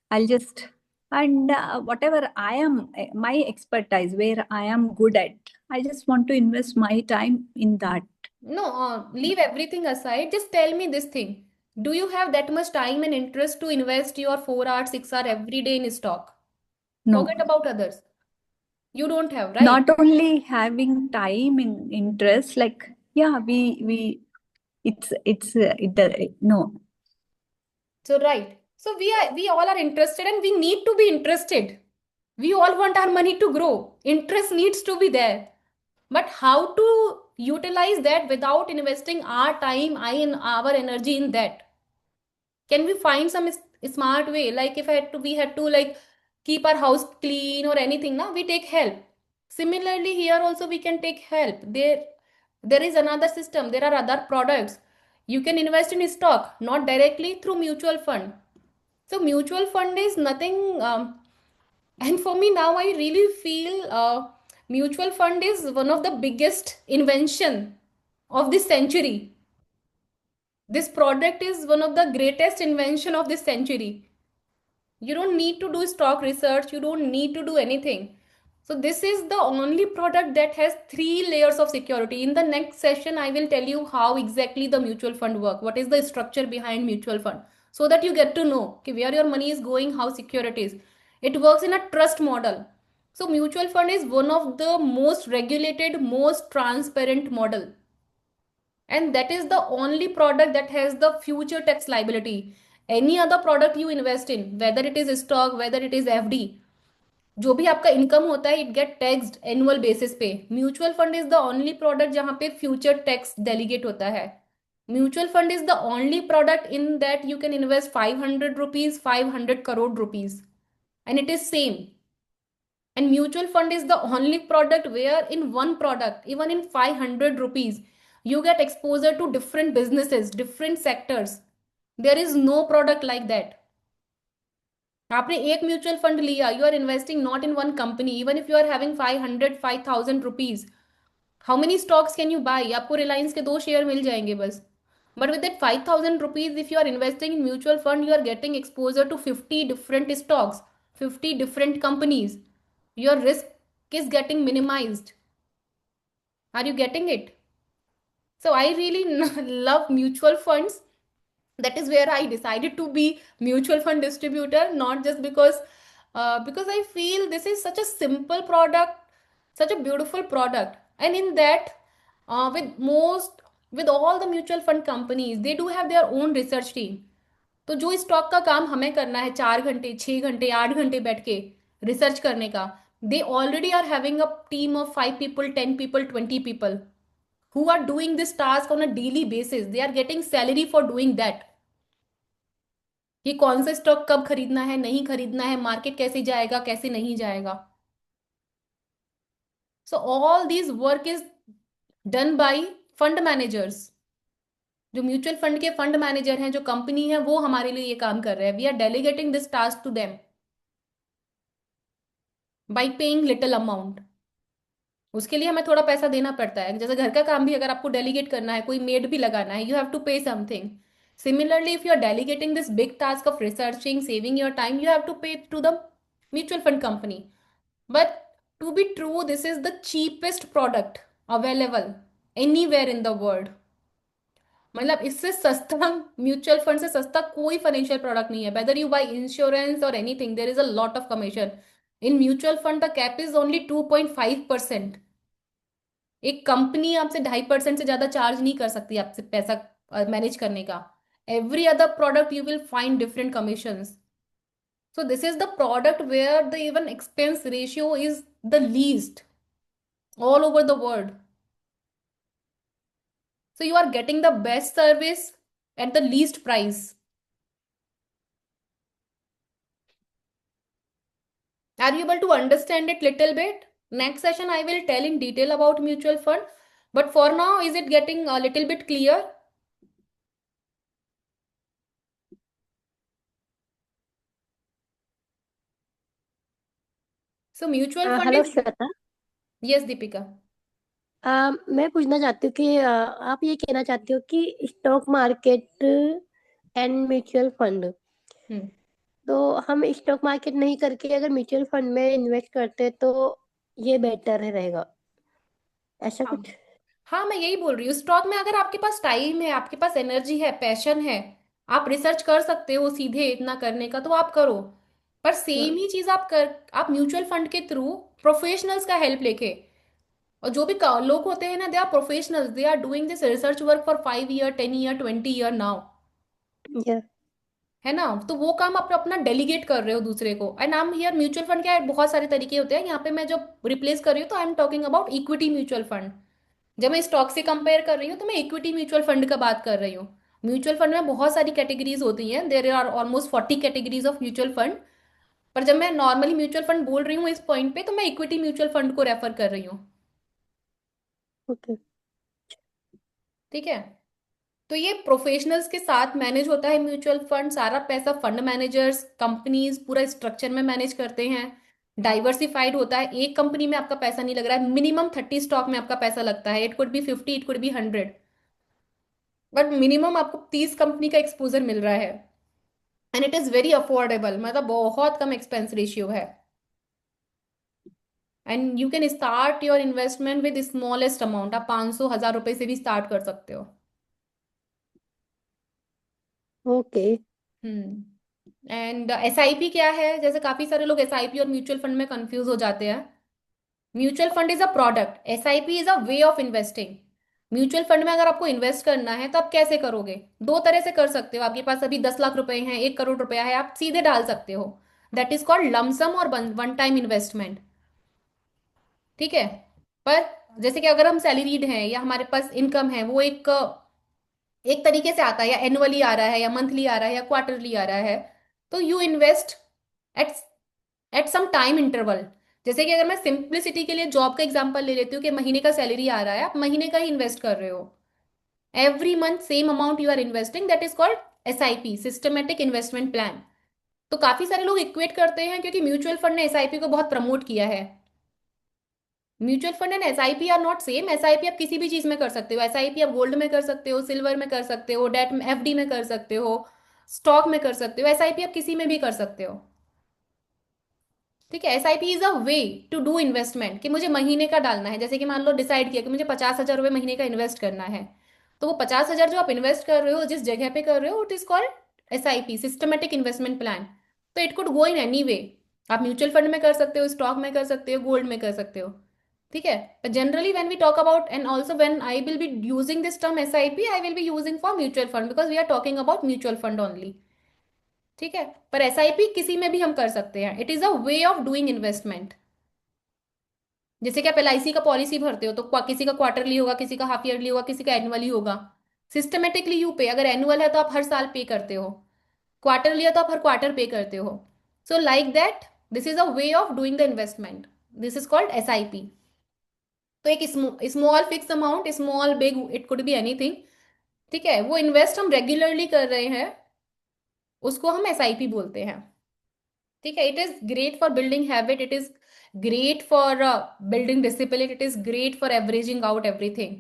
I'll just, and whatever I am, my expertise where I am good at, I just want to invest my time in that. No, leave everything aside. Just tell me this thing. Do you have that much time and interest to invest your 4 hours, 6 hours every day in stock? Forget No, about others. You don't have, right? not only having time in interest, yeah, we it's no. So right. So we all are interested and we need to be interested. We all want our money to grow. Interest needs to be there. But how to utilize that without investing our time, our energy in that? Can we find some smart way? Like if I had to, we had to like keep our house clean or anything, now we take help. Similarly, here also we can take help. There is another system. There are other products. You can invest in stock, not directly through mutual fund. So mutual fund is nothing. And for me now, I really feel mutual fund is one of the biggest invention of this century. This product is one of the greatest invention of this century. You don't need to do stock research, you don't need to do anything. So this is the only product that has 3 layers of security. In the next session I will tell you how exactly the mutual fund work, what is the structure behind mutual fund, so that you get to know okay, where your money is going, how secure it is. It works in a trust model. So mutual fund is one of the most regulated, most transparent model, and that is the only product that has the future tax liability. Any other product you invest in, whether it is stock, whether it is FD, जो भी आपका income होता है, it get taxed annual basis पे. Mutual fund is the only product जहां पे future tax delegate होता है. Mutual fund is the only product in that you can invest 500 rupees, 500 crore rupees, and it is same. And mutual fund is the only product where in one product, even in 500 rupees, you get exposure to different businesses, different sectors. There is no product like that. आपने एक mutual fund लिया, you are investing not in one company. Even if you are having 500, 5,000 rupees, how many stocks can you buy? आपको Reliance के 2 share मिल जाएंगे बस. But with that 5,000 rupees, if you are investing in mutual fund, you are getting exposure to 50 different stocks, 50 different companies. Your risk is getting minimized. Are you getting it? So I really love mutual funds. That is where I decided to be mutual fund distributor, not just because I feel this is such a simple product, such a beautiful product. And in that, with all the mutual fund companies, they do have their own research team. तो जो stock का काम हमें करना है, 4 घंटे, 6 घंटे, 8 घंटे बैठ के रिसर्च करने का, they already are having a team of 5 people, 10 people, 20 people who are doing this task on a daily basis. They are getting salary for doing that. कि कौन सा स्टॉक कब खरीदना है, नहीं खरीदना है, मार्केट कैसे जाएगा, कैसे नहीं जाएगा. So all this work is done by fund managers. जो म्यूचुअल फंड के फंड मैनेजर हैं, जो कंपनी है, वो हमारे लिए ये काम कर रहे हैं. We are delegating this task to them by paying little amount. उसके लिए हमें थोड़ा पैसा देना पड़ता है. जैसे घर का काम भी अगर आपको डेलीगेट करना है, कोई मेड भी लगाना है, यू हैव टू पे something. Similarly, if you are delegating this big task of researching, saving your time, you have to pay to the mutual fund company. But to be true, this is the cheapest product available anywhere in the world. मतलब इससे सस्ता, mutual fund से सस्ता कोई financial product नहीं है. Whether you buy insurance और anything, there is a lot of commission. In mutual fund the cap is only 2.5%. एक कंपनी आपसे 2.5% से ज्यादा चार्ज नहीं कर सकती आपसे पैसा मैनेज करने का. Every other product you will find different commissions. So this is the product where the even expense ratio is the least all over the world. So you are getting the best service at the least price. Are you able to understand it little bit? Next session I will tell in detail about mutual fund. But for now, is it getting a little bit clear? So mutual fund hello is, Shweta. yes, Deepika. मैं पूछना चाहती हूँ कि आप ये कहना चाहती हो कि stock market and mutual fund, hmm तो हम स्टॉक मार्केट नहीं करके अगर म्यूचुअल फंड में इन्वेस्ट करते तो ये बेटर रहेगा, ऐसा हाँ, कुछ? हाँ, मैं यही बोल रही हूँ। स्टॉक में अगर आपके पास टाइम है, आपके पास एनर्जी है, पैशन है, आप रिसर्च कर सकते हो सीधे इतना करने का, तो आप करो। पर सेम हाँ। ही चीज आप म्यूचुअल फंड के थ्रू प्रोफेशनल्स का हेल्प लेके, और जो भी लोग होते हैं ना, they are professionals, they are doing this research work for 5 year, 10 year, 20 year now, या है ना। तो वो काम आप अपना डेलीगेट कर रहे हो दूसरे को। एंड नाम हियर म्यूचुअल फंड क्या है, बहुत सारे तरीके होते हैं। यहाँ पे मैं जो रिप्लेस कर रही हूँ, तो आई am talking about equity mutual fund. जब मैं स्टॉक से कंपेयर कर रही हूँ, तो मैं इक्विटी म्यूचुअल फंड का बात कर रही हूँ। म्यूचुअल फंड में बहुत सारी कैटेगरीज होती हैं, there are almost 40 categories of mutual fund. पर जब मैं नॉर्मली म्यूचुअल फंड बोल रही हूँ इस पॉइंट पे, तो मैं इक्विटी म्यूचुअल फंड को रेफर कर रही हूँ। ओके। ठीक है। तो ये प्रोफेशनल्स के साथ मैनेज होता है म्यूचुअल फंड। सारा पैसा फंड मैनेजर्स, कंपनीज पूरा स्ट्रक्चर में मैनेज करते हैं। डाइवर्सिफाइड होता है, एक कंपनी में आपका पैसा नहीं लग रहा है। मिनिमम 30 स्टॉक में आपका पैसा लगता है। It could be 50, it could be 100, but minimum आपको 30 कंपनी का एक्सपोजर मिल रहा है। And it is very affordable, मतलब बहुत कम एक्सपेंस रेशियो है। And you can start your investment with smallest amount. आप 500, 1000 रुपए से भी स्टार्ट कर सकते हो। ओके। एंड एसआईपी क्या है, जैसे काफी सारे लोग एसआईपी और म्यूचुअल फंड में कंफ्यूज हो जाते हैं। Mutual fund is a product, SIP is a way of investing. Mutual fund में अगर आपको इन्वेस्ट करना है, तो आप कैसे करोगे? दो तरह से कर सकते हो। आपके पास अभी 10 लाख रुपए हैं, 1 करोड़ रुपया है, आप सीधे डाल सकते हो। दैट इज कॉल्ड लमसम और वन टाइम इन्वेस्टमेंट। ठीक है। पर जैसे कि अगर हम सैलरीड हैं, या हमारे पास इनकम है, वो एक तरीके से आता है, या एनुअली आ रहा है, या मंथली आ रहा है, या क्वार्टरली आ रहा है, तो you invest at at some time interval. जैसे कि अगर मैं सिंप्लिसिटी के लिए जॉब का एग्जांपल ले लेती हूँ, कि महीने का सैलरी आ रहा है, आप महीने का ही इन्वेस्ट कर रहे हो। Every month same amount you are investing, that is called SIP, systematic investment plan. तो काफी सारे लोग इक्वेट करते हैं, क्योंकि म्यूचुअल फंड ने एसआईपी को बहुत प्रमोट किया है। Mutual fund and SIP are not same. SIP आप किसी भी चीज में कर सकते हो। एसआईपी आप गोल्ड में कर सकते हो, सिल्वर में कर सकते हो, डेट में, एफडी में कर सकते हो, स्टॉक में कर सकते हो। एसआईपी आप किसी में भी कर सकते हो। ठीक है। SIP is a way to do investment, कि मुझे महीने का डालना है। जैसे कि मान लो डिसाइड किया कि मुझे 50,000 रुपये महीने का इन्वेस्ट करना है, तो वो 50,000 जो आप इन्वेस्ट कर रहे हो, जिस जगह पे कर रहे हो, it is called SIP, systematic investment plan. तो it could go in any way. आप म्यूचुअल फंड में कर सकते हो, स्टॉक में कर सकते हो, गोल्ड में कर सकते हो। ठीक है। but generally when we talk about, and also when I will be using this term SIP, I will be using for mutual fund, because we are talking about mutual fund only। ठीक है। पर SIP किसी में भी हम कर सकते हैं। It is a way of doing investment. जैसे कि आप एलआईसी का पॉलिसी भरते हो, तो किसी का क्वार्टरली होगा, किसी का हाफ ईयरली होगा, किसी का एनुअली होगा। सिस्टमेटिकली यू पे, अगर एनुअल है तो आप हर साल पे करते हो, क्वार्टरली है तो आप हर क्वार्टर पे करते हो। So like that, this is a way of doing the investment. This is called SIP. तो एक small fix amount, small big, it could be anything. ठीक है। वो इन्वेस्ट हम रेगुलरली कर रहे हैं, उसको हम एसआईपी बोलते हैं। ठीक है। It is great for building habit, it is great for building discipline, it is great for averaging out everything.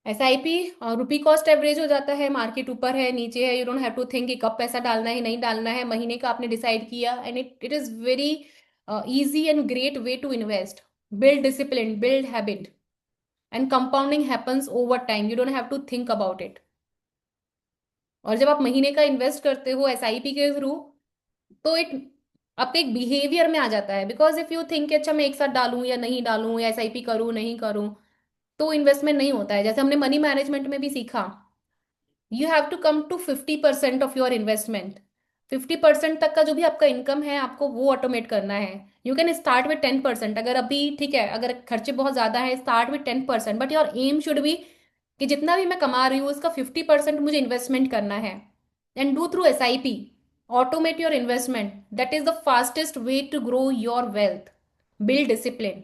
SIP rupee cost average हो जाता है, मार्केट ऊपर है, नीचे है, you don't have to think कि कब पैसा डालना है नहीं डालना है। महीने का आपने डिसाइड किया, and it is very easy and great way to invest. Build discipline, build habit, and compounding happens over time, you don't have to think about it. और जब आप महीने का इन्वेस्ट करते हो एसआईपी के थ्रू, तो इट आपके एक बिहेवियर में आ जाता है। बिकॉज इफ यू थिंक अच्छा मैं एक साथ डालूं या नहीं डालूं, या एसआईपी करूं नहीं करूं, तो इन्वेस्टमेंट नहीं होता है। जैसे हमने मनी मैनेजमेंट में भी सीखा, you have to come to 50% of your investment. 50% तक का जो भी आपका इनकम है आपको वो ऑटोमेट करना है। You can start with 10%। अगर अभी ठीक है, अगर खर्चे बहुत ज्यादा है, start with 10%, but your aim should be कि जितना भी मैं कमा रही हूँ उसका 50% मुझे इन्वेस्टमेंट करना है। And do through SIP, automate your investment. That is the fastest way to grow your wealth. Build discipline.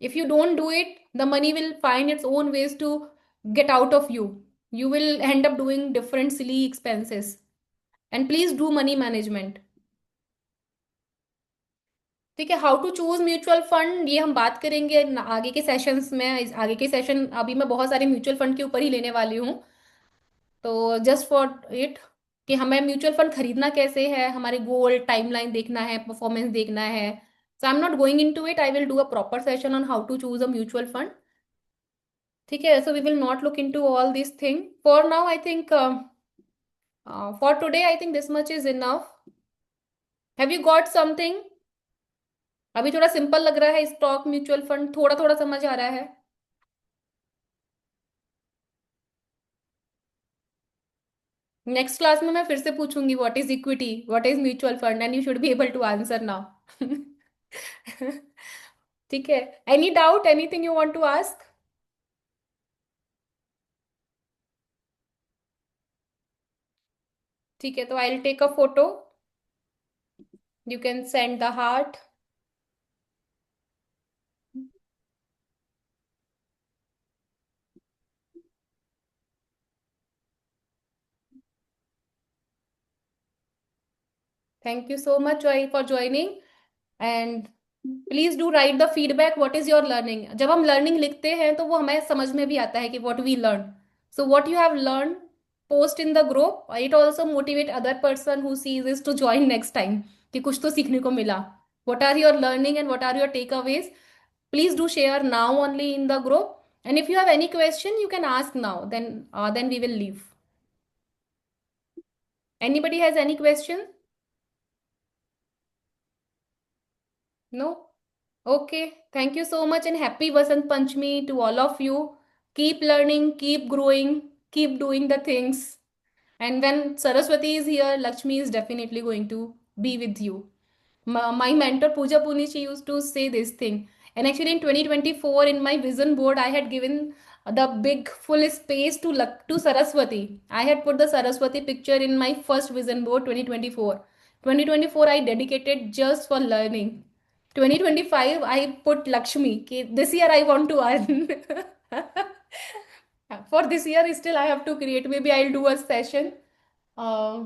If you don't do it, the money will find its own ways to get out of you. You will end up doing different silly expenses. And please do money management. ठीक है, how to choose mutual fund ये हम बात करेंगे आगे के sessions में। आगे के सेशन अभी मैं बहुत सारे म्यूचुअल फंड के ऊपर ही लेने वाली हूँ। तो जस्ट फॉर इट कि हमें म्यूचुअल फंड खरीदना कैसे है, हमारे गोल टाइमलाइन देखना है, परफॉर्मेंस देखना है। So I am not going in to it. I will do a proper session on how to choose a mutual fund. ठीक है, so we will not look into all this thing for now. I think for today I think this much is enough. Have you got something? अभी थोड़ा simple लग रहा है stock mutual fund, थोड़ा थोड़ा समझ आ रहा है? नेक्स्ट क्लास में मैं फिर से पूछूंगी what is equity, what is mutual fund, and you should be able to answer now. ठीक है, any doubt, anything you want to ask? ठीक है, तो I will take a photo. You can send the heart. Thank you so much for joining. And please do write the feedback, what is your learning. जब हम learning लिखते हैं तो वो हमें समझ में भी आता है कि what we learn. So what you have learn, post in the group. It also motivate other person who sees is to join next time कि कुछ तो सीखने को मिला। What are your learning and what are your takeaways? Please do share now only in the group. And if you have any question you can ask now, then we will leave. Anybody has any question? No? Okay. Thank you so much and happy Vasant Panchami to all of you. Keep learning, keep growing, keep doing the things. And when Saraswati is here, Lakshmi is definitely going to be with you. My mentor Pooja Punichi used to say this thing. And actually in 2024 in my vision board, I had given the big full space to Saraswati. I had put the Saraswati picture in my first vision board 2024. 2024 I dedicated just for learning. 2025 I put Lakshmi. This year I want to earn. For this year still I have to create. Maybe I'll do a session. Uh,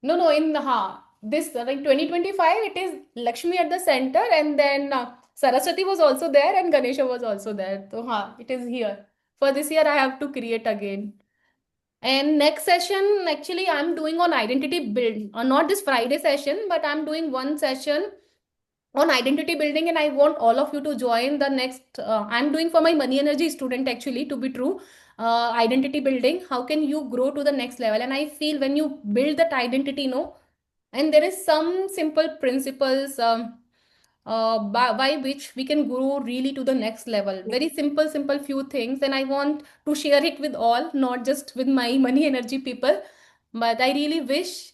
no, no, in this like 2025, it is Lakshmi at the center, and then Saraswati was also there, and Ganesha was also there. So, it is here. For this year, I have to create again. And next session, actually, I'm doing on identity build, not this Friday session, but I'm doing one session on identity building, and I want all of you to join the next. I'm doing for my money energy student, actually, to be true. Identity building, how can you grow to the next level? And I feel when you build that identity, no, and there is some simple principles by which we can grow really to the next level. Very simple, simple few things, and I want to share it with all, not just with my money energy people. But I really wish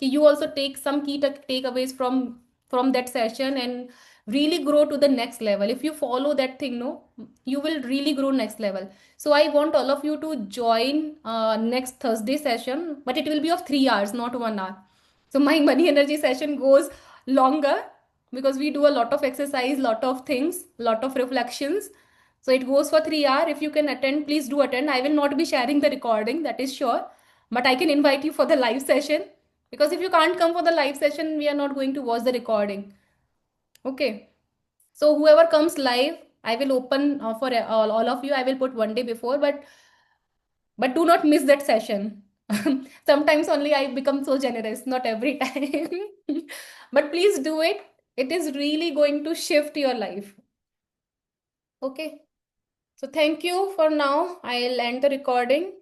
you also take some key takeaways from that session and really grow to the next level. If you follow that thing, no, you will really grow next level. So I want all of you to join next Thursday session, but it will be of 3 hours, not 1 hour. So my money energy session goes longer because we do a lot of exercise, lot of things, lot of reflections. So it goes for 3 hours. If you can attend, please do attend. I will not be sharing the recording, that is sure, but I can invite you for the live session, because if you can't come for the live session, we are not going to watch the recording. Okay. So whoever comes live, I will open for all of you. I will put one day before, but do not miss that session. Sometimes only I become so generous, not every time. But please do it. It is really going to shift your life. Okay. So thank you for now. I'll end the recording.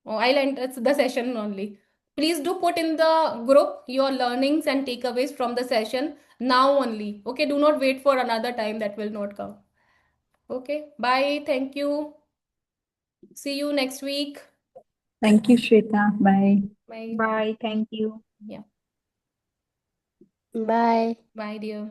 Oh, I'll end the session only. Please do put in the group your learnings and takeaways from the session. now only. Okay, do not wait for another time, that will not come. Okay, bye. Thank you. See you next week. Thank you, Shweta. Bye. Bye. Bye. Thank you. Yeah. Bye. Bye, dear.